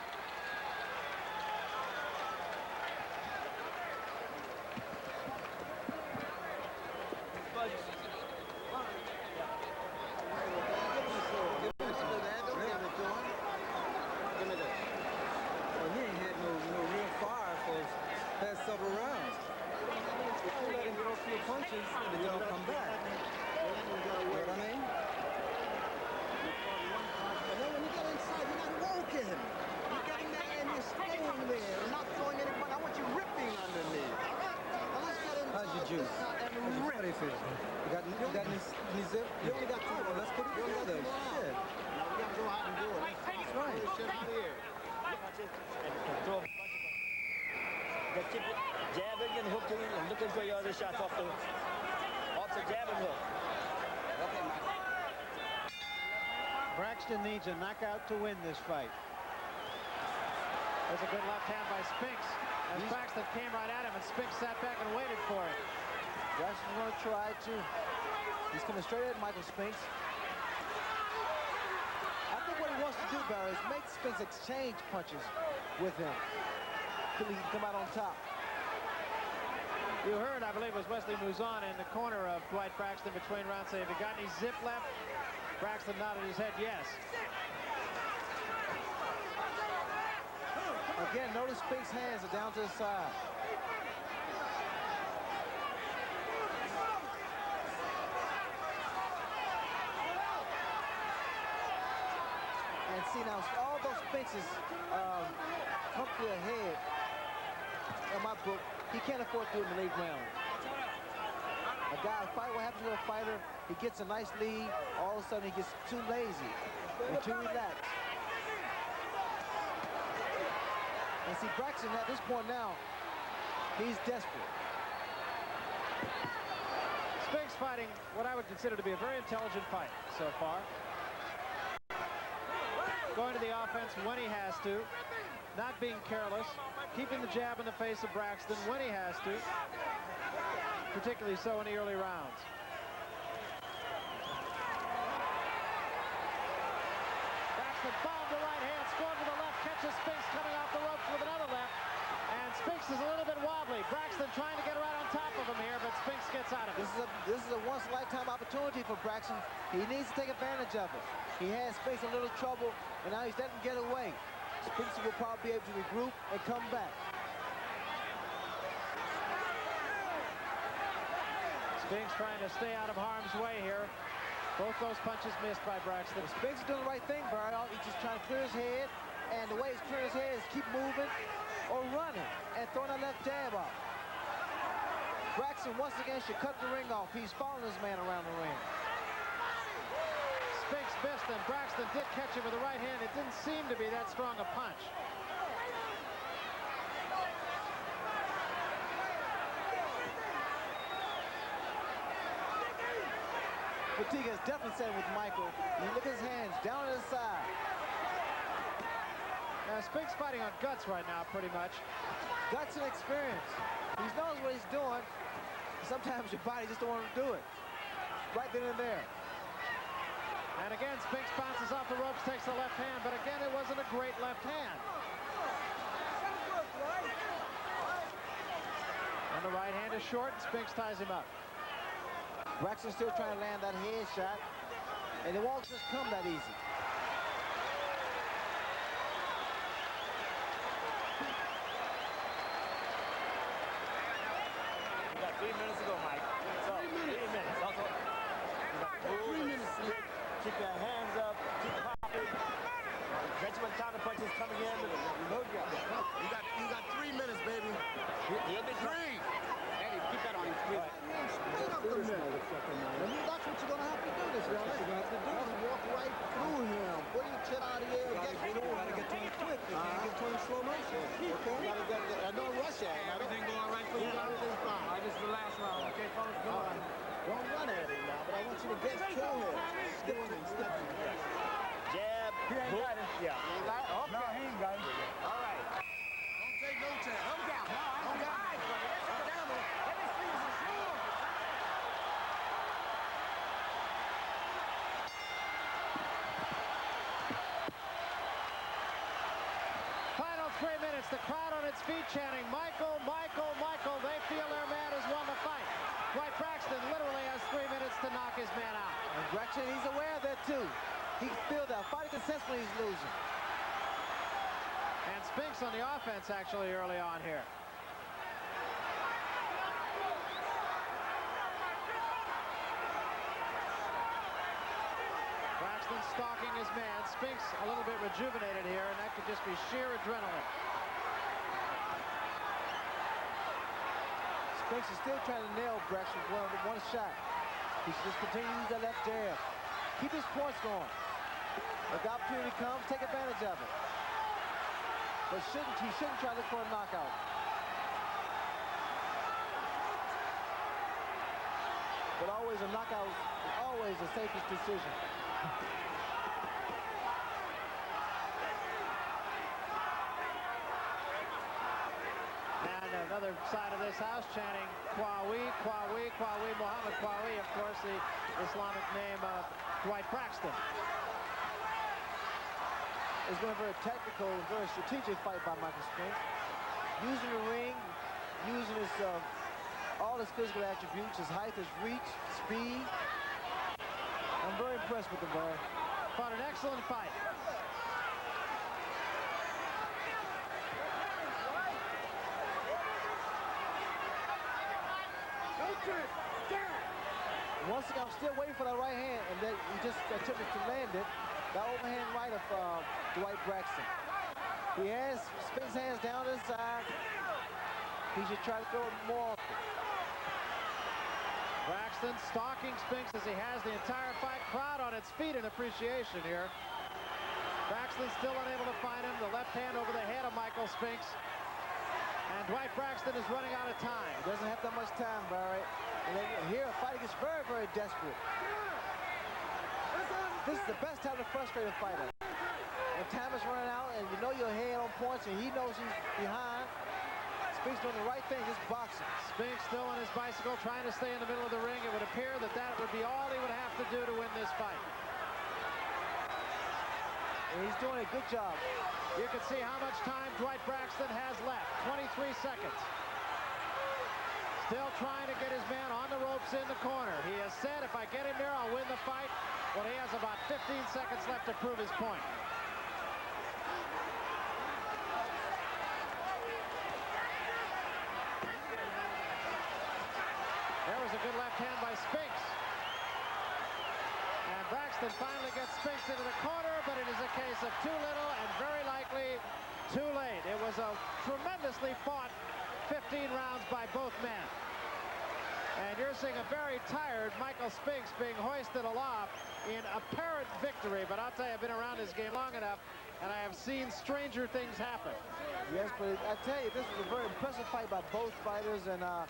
Punches and they don't come back. You know what I mean? And then when you get inside, you're not working. You're getting there and you're staying there. You're not throwing any punch. I want you ripping underneath. Now let's get inside. How's your juice? How do you feel? You got any zip? You only got 2. Well, let's put it together. Shit. Now we got to go out and do it. That's right. Get shit out of here. Throw a bunch of them. Just keep jabbing and hooking and looking for your other shots off the jab and hook. Okay, Mike. Braxton needs a knockout to win this fight. There's a good left hand by Spinks. As Braxton came right at him, and Spinks sat back and waited for it. Braxton's going to try to. He's coming straight at Michael Spinks. I think what he wants to do, Barry, is make Spinks exchange punches with him till he can come out on top. You heard, I believe, it was Wesley Mouzon in the corner of Dwight Braxton between rounds saying, have you got any zip left? Braxton nodded his head yes. Again, notice Spinks' hands are down to the side. And see now, all those Spinks' clear head, in my book, he can't afford to do it in the late round. A fight, what happens to a fighter, he gets a nice lead, all of a sudden he gets too lazy and too relaxed. And see, Braxton at this point now, he's desperate. Spinks fighting what I would consider to be a very intelligent fight so far. Going to the offense when he has to, not being careless, keeping the jab in the face of Braxton when he has to, particularly so in the early rounds. Braxton bombed the right hand, scored with the left, catches Spinks coming off the ropes with another left, and Spinks is a little bit wobbly. Braxton trying to get right on top of him here, but Spinks gets out of it. This is a once-in-a-lifetime opportunity for Braxton. He needs to take advantage of it. He has Spinks a little trouble, and now he's letting him get away. Spinks will probably be able to regroup and come back. Spinks trying to stay out of harm's way here. Both those punches missed by Braxton. Spinks is doing the right thing, Barry. He's just trying to clear his head, and the way he's clearing his head is keep moving or running and throwing that left jab out. Braxton once again should cut the ring off. He's following his man around the ring. Spinks missed, and Braxton did catch him with the right hand. It didn't seem to be that strong a punch. Fatigue has definitely said with Michael. You look at his hands down to the side. Now, Spinks fighting on guts right now, pretty much. Guts and experience. He knows what he's doing. Sometimes your body just don't want to do it. Right then and there. And again, Spinks bounces off the ropes, takes the left hand, but again, it wasn't a great left hand. And the right hand is short, and Spinks ties him up. Braxton's still trying to land that head shot, and it won't just come that easy. We got 3 minutes to go, Mike. So, 3 minutes. Also, you got 3 minutes. Keep your hands up. Keep popping. Catch when counter punches coming in. You got 3 minutes, baby. He'll be 3. Eddie, keep that on his feet. Speed up the middle. That's what you're going to have to do this round. That's what you're going to have to do. Just walk right through him. Pull your chin out of the air. Get through him. You got to get to him quick. You can't get to him slow motion. Okay? No rush at him. Everything going right for you? Everything's fine. All right, this is the last round. Okay, fellas, go on. Don't run at him now, but I want you to get to him. Step to him. Step to him. Jab. He ain't got it. Yeah. He ain't got it? Okay. No, he ain't got it. All right. Don't take no chance. I'm down. No, I'm down. Final 3 minutes, the crowd on its feet chanting, Michael, Michael, Michael. They feel their man has won the fight. Dwight Braxton literally has 3 minutes to knock his man out. And Braxton, he's aware of that too. He can feel that. Fighting successfully, he's losing. And Spinks on the offense actually early on here. Braxton stalking his man. Spinks a little bit rejuvenated here, and that could just be sheer adrenaline. Spinks is still trying to nail Braxton with one shot. He should just continue to use that left jab. Keep his points going. If the opportunity comes, take advantage of it. But he shouldn't try to look for a knockout. But always a knockout is always the safest decision. And another side of this house chanting Kwawi, Kwawi, Kwawi, Muhammad Kwawi, of course, the Islamic name of Dwight Braxton. It's been a very tactical and very strategic fight by Michael Spinks. Using the ring, using his all his physical attributes, his height, his reach, speed. I'm very impressed with the boy. Fought an excellent fight. Once again, I'm still waiting for that right hand, and then he just attempted to land it. That overhand right of Dwight Braxton. He has Spinks' hands down his side. He should try to throw it more often. Braxton stalking Spinks as he has the entire fight. Crowd on its feet in appreciation here. Braxton still unable to find him. The left hand over the head of Michael Spinks. And Dwight Braxton is running out of time. He doesn't have that much time, Barry. And then here, a fighter gets very, very desperate. This is the best time to frustrate a fighter. When time is running out and you know your head on points and he knows he's behind, Spinks doing the right thing, just boxing. Spinks still on his bicycle, trying to stay in the middle of the ring. It would appear that that would be all he would have to do to win this fight. And he's doing a good job. You can see how much time Dwight Braxton has left. 23 seconds. Still trying to get his man on the ropes in the corner. He has said, if I get him there, I'll win the fight. Well, he has about 15 seconds left to prove his point. There was a good left hand by Spinks. And Braxton finally gets Spinks into the corner, but it is a case of too little and very likely too late. It was a tremendously fought 15 rounds by both men. And you're seeing a very tired Michael Spinks being hoisted aloft in apparent victory. But I'll tell you, I've been around this game long enough, and I have seen stranger things happen. Yes, but I tell you, this was a very impressive fight by both fighters, and I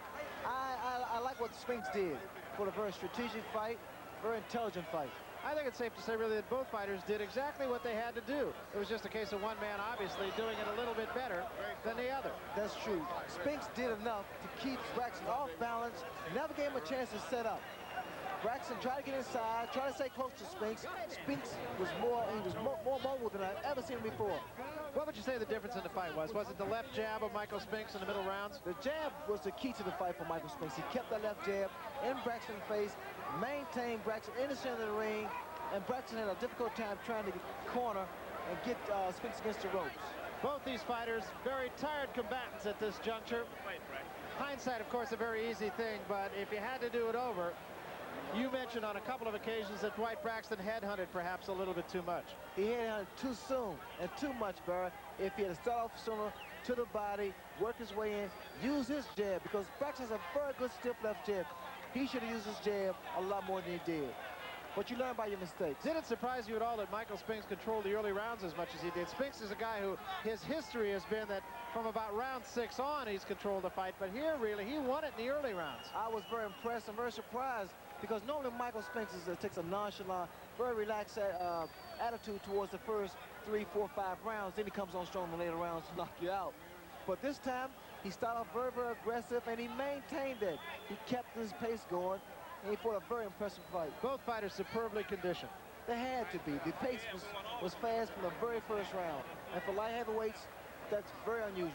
like what Spinks did. For a very strategic fight, very intelligent fight. I think it's safe to say, really, that both fighters did exactly what they had to do. It was just a case of one man, obviously, doing it a little bit better than the other. That's true. Spinks did enough to keep Braxton off balance, never gave him a chance to set up. Braxton tried to get inside, tried to stay close to Spinks. Spinks was more mobile than I've ever seen him before. What would you say the difference in the fight was? Was it the left jab of Michael Spinks in the middle rounds? The jab was the key to the fight for Michael Spinks. He kept that left jab in Braxton's face, maintained Braxton in the center of the ring, and Braxton had a difficult time trying to corner and get Spinks against the ropes. Both these fighters, very tired combatants at this juncture. Hindsight, of course, a very easy thing, but if you had to do it over, you mentioned on a couple of occasions that Dwight Braxton headhunted perhaps a little bit too much. He headhunted too soon and too much, Barry. If he had to start off sooner, to the body, work his way in, use his jab, because Braxton has a very good stiff left jab. He should have used his jab a lot more than he did. But you learn by your mistakes. Did it surprise you at all that Michael Spinks controlled the early rounds as much as he did? Spinks is a guy who, his history has been that from about round 6 on, he's controlled the fight. But here, really, he won it in the early rounds. I was very impressed and very surprised, because normally Michael Spinks takes a nonchalant, very relaxed attitude towards the first 3, 4, 5 rounds. Then he comes on strong in the later rounds to knock you out. But this time, he started off very, very aggressive, and he maintained it. He kept his pace going, and he fought a very impressive fight. Both fighters superbly conditioned. They had to be. The pace was fast from the very first round. And for light heavyweights, that's very unusual.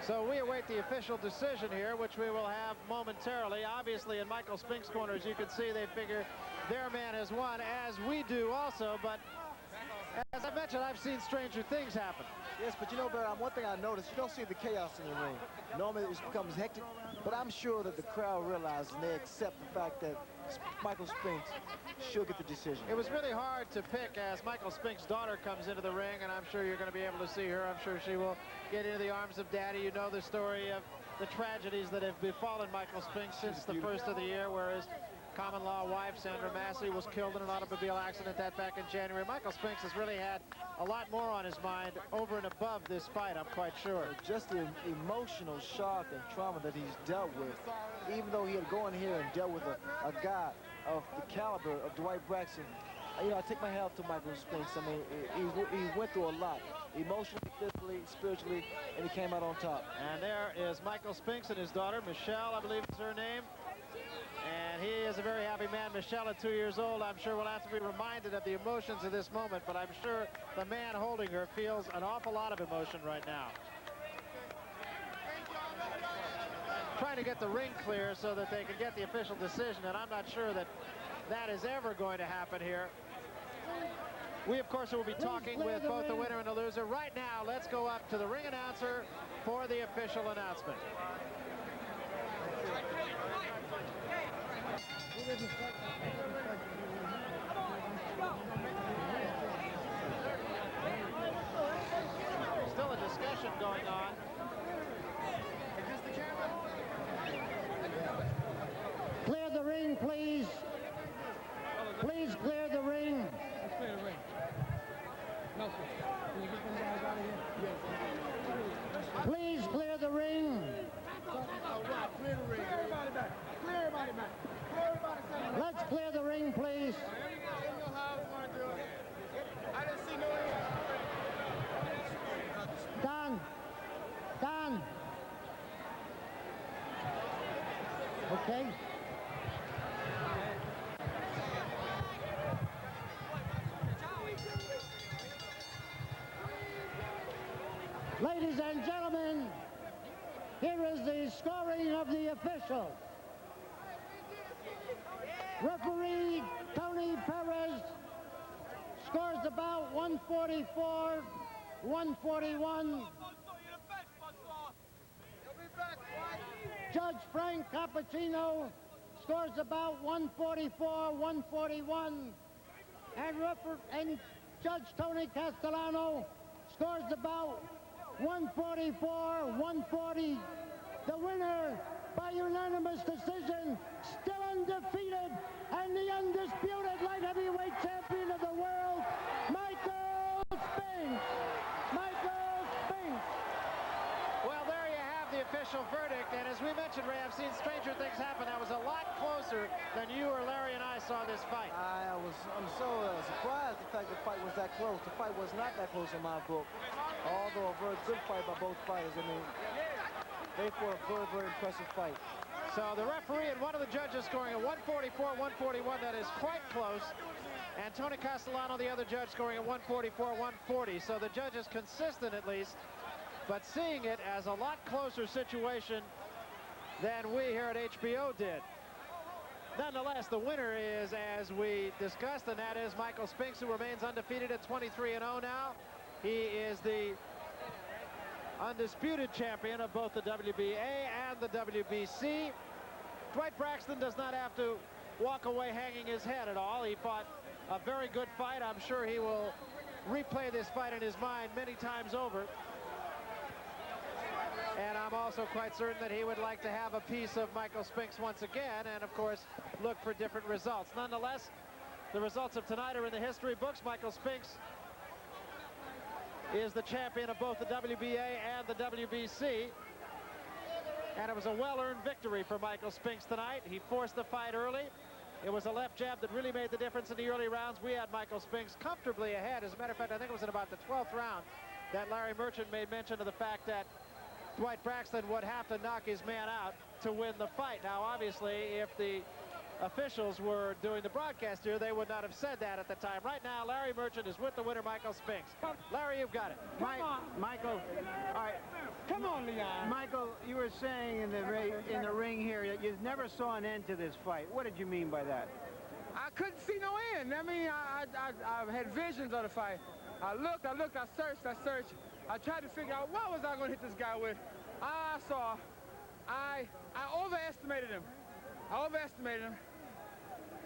So we await the official decision here, which we will have momentarily. Obviously, in Michael Spinks' corner, as you can see, they figure their man has won, as we do also. But as I mentioned, I've seen stranger things happen. Yes, but you know, Barry, one thing I noticed, you don't see the chaos in the ring. Normally it becomes hectic, but I'm sure that the crowd realizes and they accept the fact that Michael Spinks should get the decision. It was really hard to pick as Michael Spinks' daughter comes into the ring, and I'm sure you're going to be able to see her. I'm sure she will get into the arms of Daddy. You know the story of the tragedies that have befallen Michael Spinks since the first of the year, where his common-law wife, Sandra Massey, was killed in an automobile accident that back in January. Michael Spinks has really had a lot more on his mind over and above this fight, I'm quite sure. Just the emotional shock and trauma that he's dealt with, even though he had to go in here and dealt with a guy of the caliber of Dwight Braxton. You know, I take my hat off to Michael Spinks. I mean, he went through a lot, emotionally, physically, spiritually, and he came out on top. And there is Michael Spinks and his daughter, Michelle, I believe is her name. And he is a very happy man. Michelle, at 2 years old, I'm sure will have to be reminded of the emotions of this moment, but I'm sure the man holding her feels an awful lot of emotion right now. Trying to get the ring clear so that they can get the official decision, and I'm not sure that that is ever going to happen here. We, of course, will be talking with both the winner and the loser. Right now, let's go up to the ring announcer for the official announcement. going on. Clear the ring, please. Please clear the ring. Let's clear the ring. Nelson, can you get them guys out of here? Yes. Please clear the ring. Clear the ring. Clear everybody back. Clear everybody back. Clear everybody back. Let's clear the ring, please. I didn't know how I was going to do it. I didn't see no end. Don. Don. Okay. Ladies and gentlemen, here is the scoring of the officials. Referee Tony Perez scores about 144, 141. Judge Frank Cappuccino scores about 144, 141. And Judge Tony Castellano scores about 144, 140. The winner by unanimous decision, still undefeated, and the undisputed light heavyweight champion of the world, Michael Spinks. Michael Spinks. Well, there you have the official verdict, and as we mentioned, Ray, I've seen stranger things happen. That was a lot closer than you or Larry and I saw this fight. I'm so surprised the fact the fight was that close. The fight was not that close in my book. Although a very good fight by both fighters. I mean, they fought a very, very impressive fight. So the referee and one of the judges scoring a 144, 141. That is quite close. And Tony Castellano, the other judge, scoring a 144, 140. So the judge is consistent at least, but seeing it as a lot closer situation than we here at HBO did. Nonetheless, the winner is, as we discussed, and that is Michael Spinks, who remains undefeated at 23-0 now. He is the undisputed champion of both the WBA and the WBC. Dwight Braxton does not have to walk away hanging his head at all. He fought a very good fight. I'm sure he will replay this fight in his mind many times over. And I'm also quite certain that he would like to have a piece of Michael Spinks once again and, of course, look for different results. Nonetheless, the results of tonight are in the history books. Michael Spinks is the champion of both the WBA and the WBC. And it was a well-earned victory for Michael Spinks tonight. He forced the fight early. It was a left jab that really made the difference in the early rounds. We had Michael Spinks comfortably ahead. As a matter of fact, I think it was in about the 12th round that Larry Merchant made mention of the fact that Dwight Braxton would have to knock his man out to win the fight. Now, obviously, if the officials were doing the broadcast here, they would not have said that at the time. Right now, Larry Merchant is with the winner, Michael Spinks. Larry, you've got it. Michael, all right. Come on, Leon. Michael, you were saying in the ring here that you never saw an end to this fight. What did you mean by that? I couldn't see no end. I mean, I had visions of the fight. I looked, I searched. I tried to figure out what was I going to hit this guy with. I overestimated him.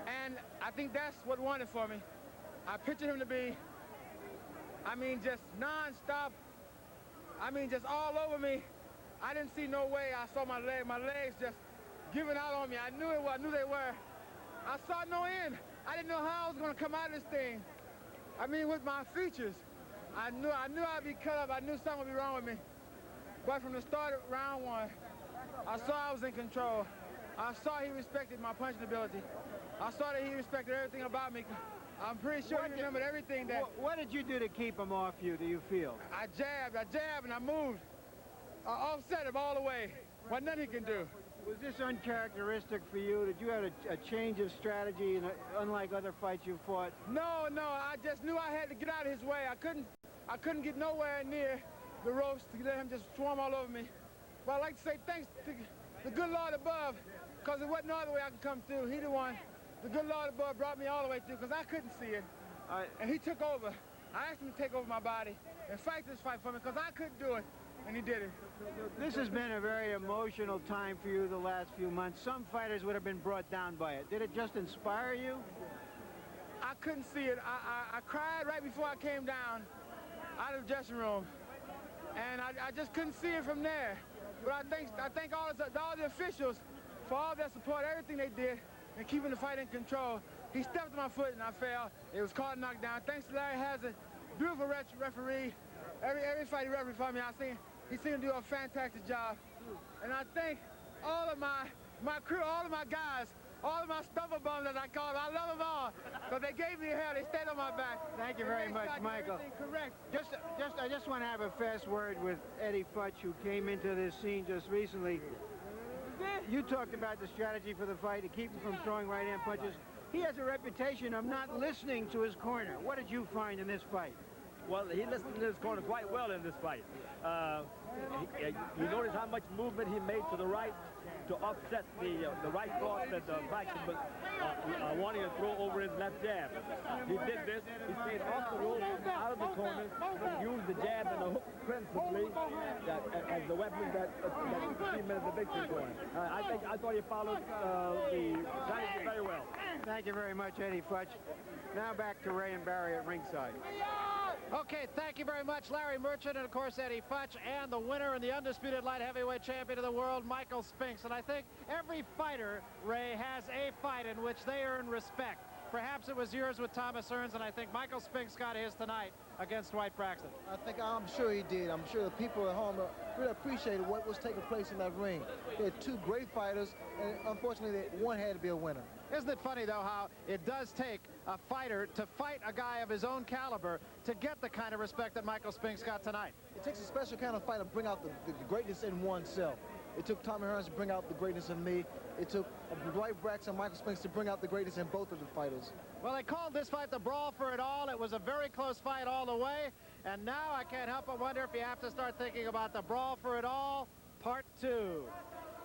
And I think that's what won it for me. I pictured him to be, I mean, just non-stop. I mean, just all over me. I didn't see no way. I saw my legs just giving out on me. I knew they were. I saw no end. I didn't know how I was going to come out of this thing. I mean, with my features, I knew I'd be cut up. I knew something would be wrong with me. But from the start of round one, I saw I was in control. I saw he respected my punching ability. I saw that he respected everything about me. I'm pretty sure he remembered everything that... What did you do to keep him off you, do you feel? I jabbed, and I moved. I offset him all the way. What nothing he can do. Was this uncharacteristic for you? Did you have a change of strategy, unlike other fights you fought? No, I just knew I had to get out of his way. I couldn't get nowhere near the ropes to let him just swarm all over me. But I'd like to say thanks to the good Lord above, because there wasn't no other way I could come through. He the one. The good Lord above brought me all the way through because I couldn't see it. And he took over. I asked him to take over my body and fight this fight for me because I couldn't do it, and he did it. This has been a very emotional time for you the last few months. Some fighters would have been brought down by it. Did it just inspire you? I couldn't see it. I cried right before I came down out of the dressing room. and I just couldn't see it from there. But I thank all the officials for all their support, everything they did, and keeping the fight in control. He stepped on my foot and I fell. It was called a knockdown. Thanks to Larry Hazard, beautiful referee. Every fight he refereed for me, he seemed to do a fantastic job. And I thank all of my crew, all of my guys, all of my stubber bums as I call them. I love them all. Because they gave me hell. They stayed on my back. Thank you very much, Michael. Correct. I just want to have a fast word with Eddie Futch, who came into this scene just recently. You talked about the strategy for the fight to keep him from throwing right-hand punches. He has a reputation of not listening to his corner. What did you find in this fight? Well, he listened to his corner quite well in this fight. You notice how much movement he made to the right to offset the right cross that Braxton was wanting to throw over his left jab. He did this. He stayed off the rope, out of the corner, used the jab and the hook principally as the weapon that cemented the victory for him. I thought he followed the strategy very well. Thank you very much, Eddie Futch. Now back to Ray and Barry at ringside. Okay, thank you very much, Larry Merchant, and of course Eddie Futch, and the winner and the undisputed light heavyweight champion of the world, Michael Spinks. And I think every fighter, Ray, has a fight in which they earn respect. Perhaps it was yours with Thomas Hearns, and I think Michael Spinks got his tonight against Dwight Braxton. I'm sure he did. I'm sure the people at home really appreciated what was taking place in that ring. They had two great fighters, and unfortunately, one had to be a winner. Isn't it funny, though, how it does take a fighter to fight a guy of his own caliber to get the kind of respect that Michael Spinks got tonight? It takes a special kind of fighter to bring out the greatness in oneself. It took Tommy Hearns to bring out the greatness in me. It took Dwight Braxton and Michael Spinks to bring out the greatness in both of the fighters. Well, they called this fight the Brawl for It All. It was a very close fight all the way. And now I can't help but wonder if you have to start thinking about the Brawl for It All Part 2.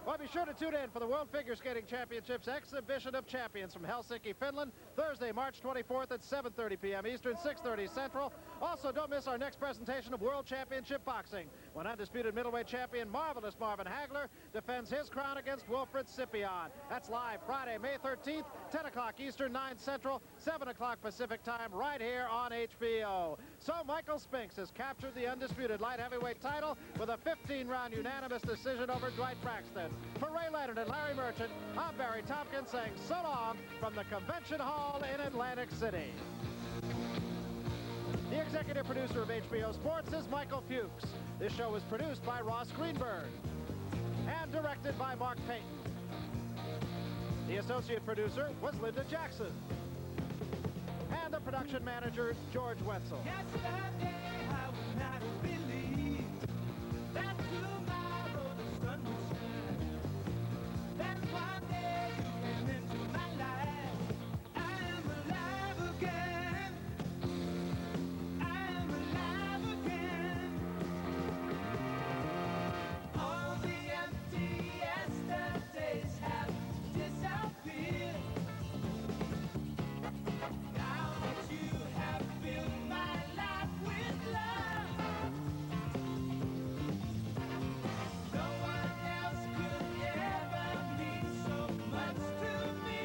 Well, be sure to tune in for the World Figure Skating Championships Exhibition of Champions from Helsinki, Finland, Thursday, March 24th at 7:30 p.m. Eastern, 6:30 Central. Also, don't miss our next presentation of World Championship Boxing, when undisputed middleweight champion Marvelous Marvin Hagler defends his crown against Wilfred Scipion. That's live Friday, May 13th, 10 o'clock Eastern, 9 Central, 7 o'clock Pacific time, right here on HBO. So Michael Spinks has captured the undisputed light heavyweight title with a 15-round unanimous decision over Dwight Braxton. For Ray Leonard and Larry Merchant, I'm Barry Tompkins saying so long from the Convention Hall in Atlantic City. The executive producer of HBO Sports is Michael Fuchs. This show was produced by Ross Greenberg and directed by Mark Payton. The associate producer was Linda Jackson. And the production manager, George Wetzel. Yesterday I would not have believed that tomorrow the sun would shine. Then one day you came into my life. I am alive again. I am alive again. All the empty yesterdays have disappeared. Now that you have filled my life with love, no one else could ever mean so much to me.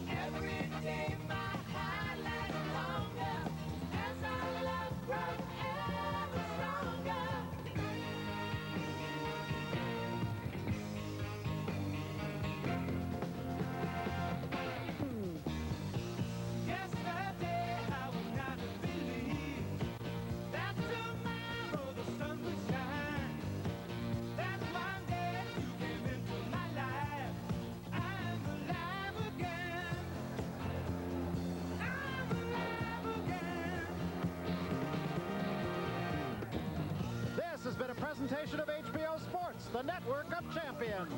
Every day my highlight longer as our love grows ever stronger. Yesterday I would not have believed that tomorrow the sun would shine. That one day you came into my life. I'm alive again. I'm alive again. This has been a presentation of HBO Sports, the network of champions.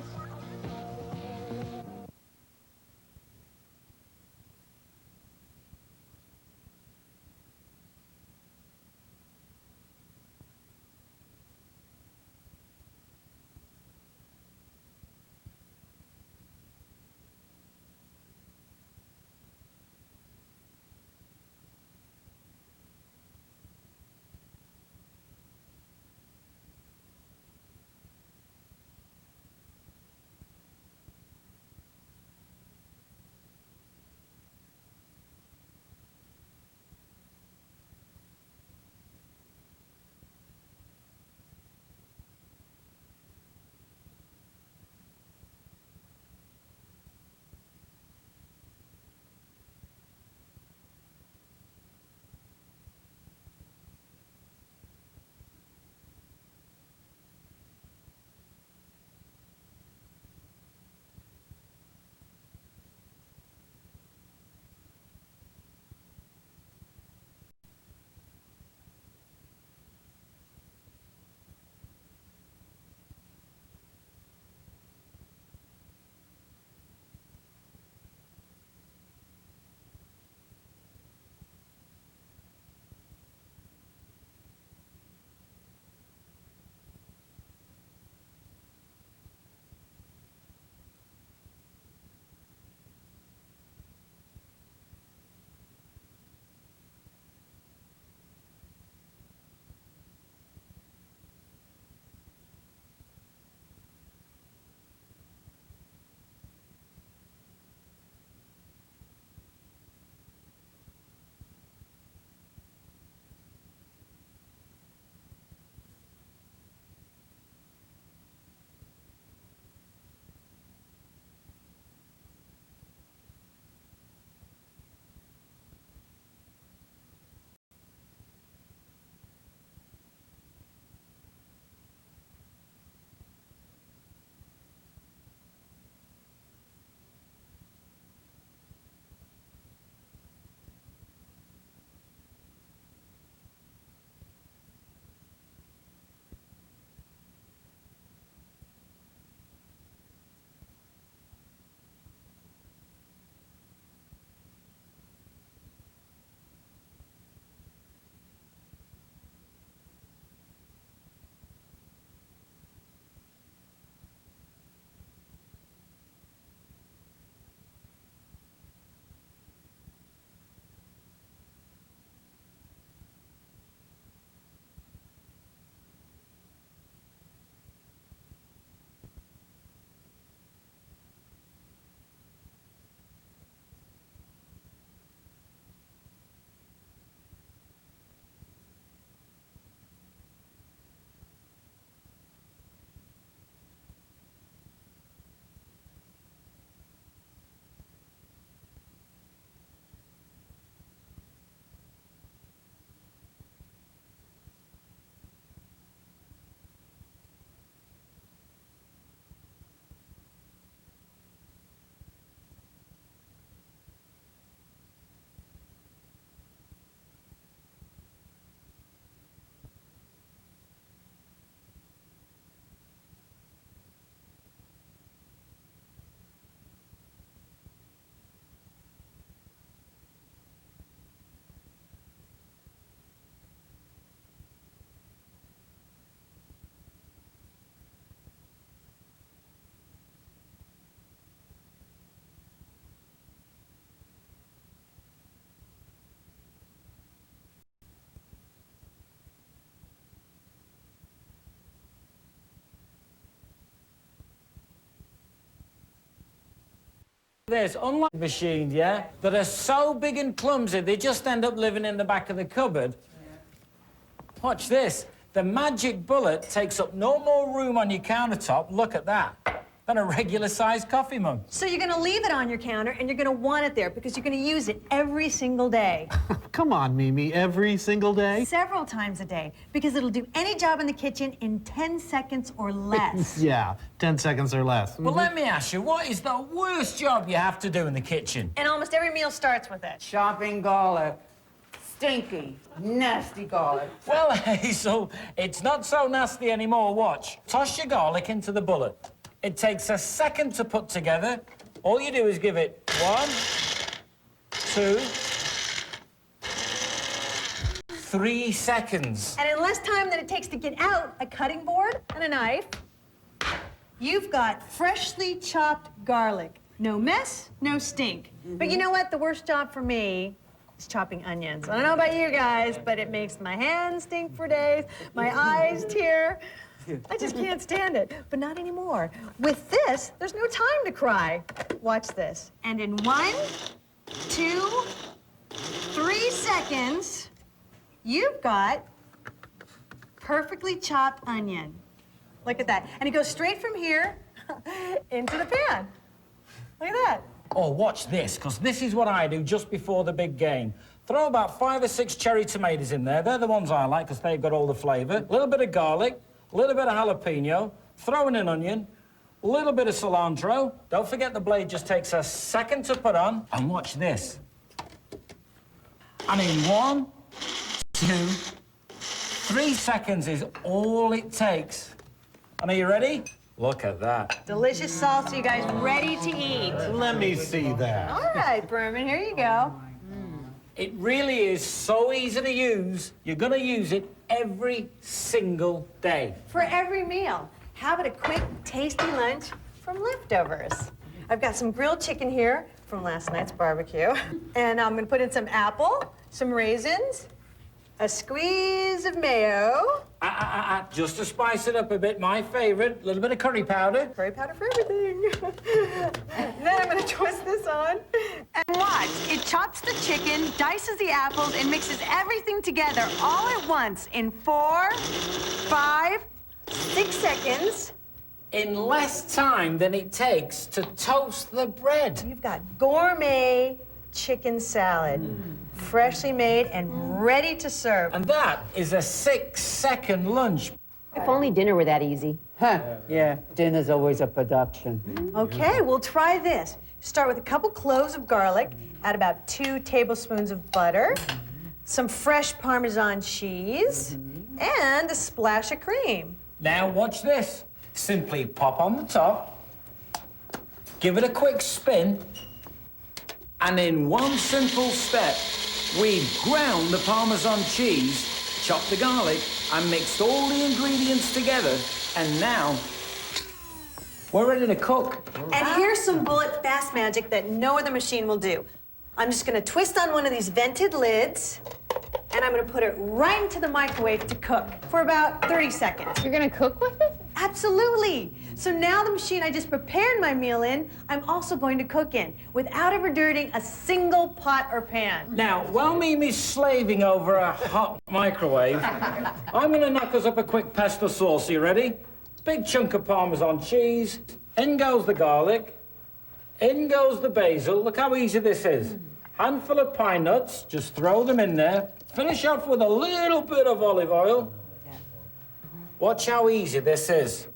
There's unlike machines, yeah, that are so big and clumsy, they just end up living in the back of the cupboard. Watch this. The magic bullet takes up no more room on your countertop, look at that, than a regular-sized coffee mug. So you're going to leave it on your counter, and you're going to want it there because you're going to use it every single day. Come on, Mimi, every single day? Several times a day, because it'll do any job in the kitchen in 10 seconds or less. Yeah, 10 seconds or less. Well, let me ask you, what is the worst job you have to do in the kitchen? And almost every meal starts with it. Chopping garlic. Stinky, nasty garlic. Well, Hazel, it's not so nasty anymore. Watch. Toss your garlic into the bullet. It takes a second to put together. All you do is give it 1, 2, 3 seconds. And in less time than it takes to get out a cutting board and a knife, you've got freshly chopped garlic. No mess, no stink. But you know what? The worst job for me is chopping onions. I don't know about you guys, but it makes my hands stink for days, my eyes tear. I just can't stand it, but not anymore. With this, there's no time to cry. Watch this. And in 1, 2, 3 seconds, you've got perfectly chopped onion. Look at that. And it goes straight from here into the pan. Look at that. Oh, watch this, because this is what I do just before the big game. Throw about 5 or 6 cherry tomatoes in there. They're the ones I like, because they've got all the flavour. A little bit of garlic, a little bit of jalapeno, throw in an onion, a little bit of cilantro. Don't forget the blade just takes a second to put on. And watch this. And in 1, 2, 3 seconds is all it takes. And are you ready? Look at that. Delicious salsa, you guys, ready to eat. Let me see that. All right, Berman, here you go. It really is so easy to use. You're going to use it every single day. For every meal. How about a quick, tasty lunch from leftovers? I've got some grilled chicken here from last night's barbecue. And I'm going to put in some apple, some raisins, a squeeze of mayo. Just to spice it up a bit, my favorite, a little bit of curry powder. Curry powder for everything. Then I'm going to twist this on. And watch. It chops the chicken, dices the apples, and mixes everything together all at once in 4, 5, 6 seconds. In less time than it takes to toast the bread. You've got gourmet chicken salad. Freshly made and ready to serve. And that is a 6-second lunch. If only dinner were that easy. Huh, yeah, dinner's always a production. Okay, we'll try this. Start with a couple cloves of garlic, add about 2 tablespoons of butter, some fresh Parmesan cheese, and a splash of cream. Now watch this. Simply pop on the top, give it a quick spin, and in one simple step, we've ground the Parmesan cheese, chopped the garlic, and mixed all the ingredients together. And now, we're ready to cook. And here's some bullet fast magic that no other machine will do. I'm just gonna twist on one of these vented lids, and I'm gonna put it right into the microwave to cook for about 30 seconds. You're gonna cook with it? Absolutely. So now the machine I just prepared my meal in, I'm also going to cook in without ever dirtying a single pot or pan. Now, while Mimi's slaving over a hot microwave, I'm gonna knock us up a quick pesto sauce. You ready? Big chunk of Parmesan cheese. In goes the garlic. In goes the basil. Look how easy this is. Handful of pine nuts. Just throw them in there. Finish off with a little bit of olive oil. Watch how easy this is.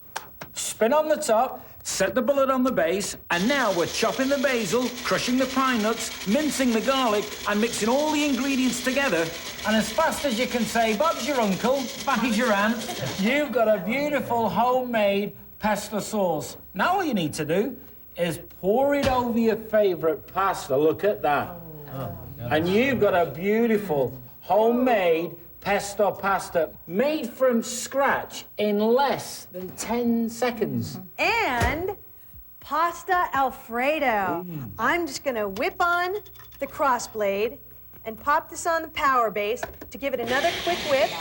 Spin on the top, set the bullet on the base, and now we're chopping the basil, crushing the pine nuts, mincing the garlic, and mixing all the ingredients together. And as fast as you can say, Bob's your uncle, Fatty's your aunt, you've got a beautiful homemade pesto sauce. Now all you need to do is pour it over your favorite pasta. Look at that. And you've got a beautiful homemade pesto pasta made from scratch in less than 10 seconds. And pasta Alfredo. I'm just gonna whip on the crossblade and pop this on the power base to give it another quick whip.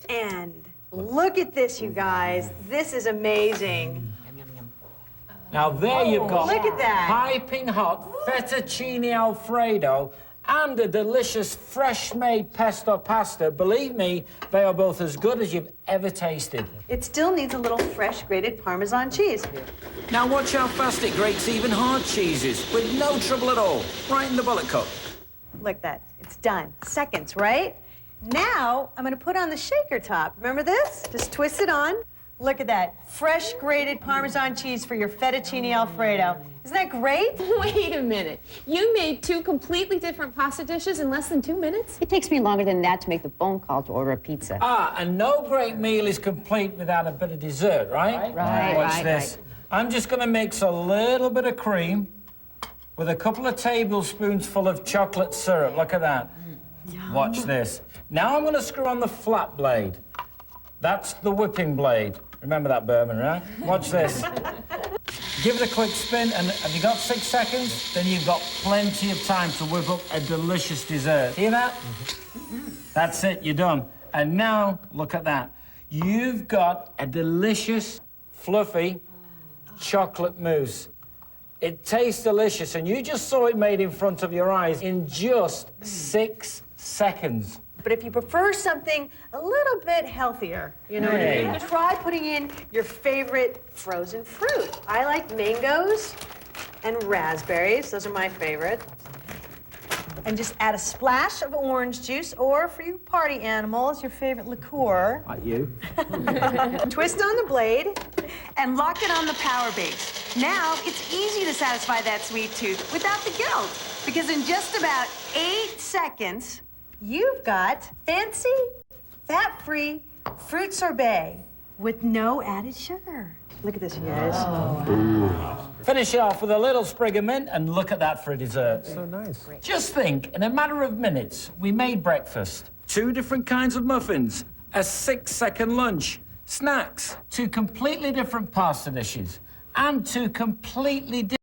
And look at this, you guys. This is amazing. Now there you've got look at that. piping hot fettuccine Alfredo and a delicious fresh-made pesto pasta. Believe me, they are both as good as you've ever tasted. It still needs a little fresh grated Parmesan cheese. Now watch how fast it grates even hard cheeses with no trouble at all, right in the bullet cup. Look at that, it's done. Seconds, right? Now, I'm gonna put on the shaker top. Remember this? Just twist it on. Look at that, fresh grated Parmesan cheese for your fettuccine Alfredo. Isn't that great? Wait a minute. You made two completely different pasta dishes in less than 2 minutes? It takes me longer than that to make the phone call to order a pizza. Ah, and no great meal is complete without a bit of dessert, right? Watch this. I'm just gonna mix a little bit of cream with a couple of tablespoons full of chocolate syrup. Look at that. Watch this. Now I'm gonna screw on the flat blade. That's the whipping blade. Remember that, Berman, right? Watch this. Give it a quick spin, and have you got 6 seconds? Then you've got plenty of time to whip up a delicious dessert. Hear that? That's it, you're done. And now, look at that. You've got a delicious, fluffy chocolate mousse. It tastes delicious, and you just saw it made in front of your eyes in just 6 seconds. But if you prefer something a little bit healthier, you know what I mean? Try putting in your favorite frozen fruit. I like mangoes and raspberries. Those are my favorite. And just add a splash of orange juice, or for you party animals, your favorite liqueur. Like you. Twist on the blade and lock it on the power base. Now, it's easy to satisfy that sweet tooth without the guilt, because in just about 8 seconds, you've got fancy, fat-free fruit sorbet with no added sugar. Look at this, you guys. Finish it off with a little sprig of mint, and look at that for a dessert. So nice. Just think, in a matter of minutes, we made breakfast, 2 different kinds of muffins, a 6-second lunch, snacks, 2 completely different pasta dishes, and 2 completely different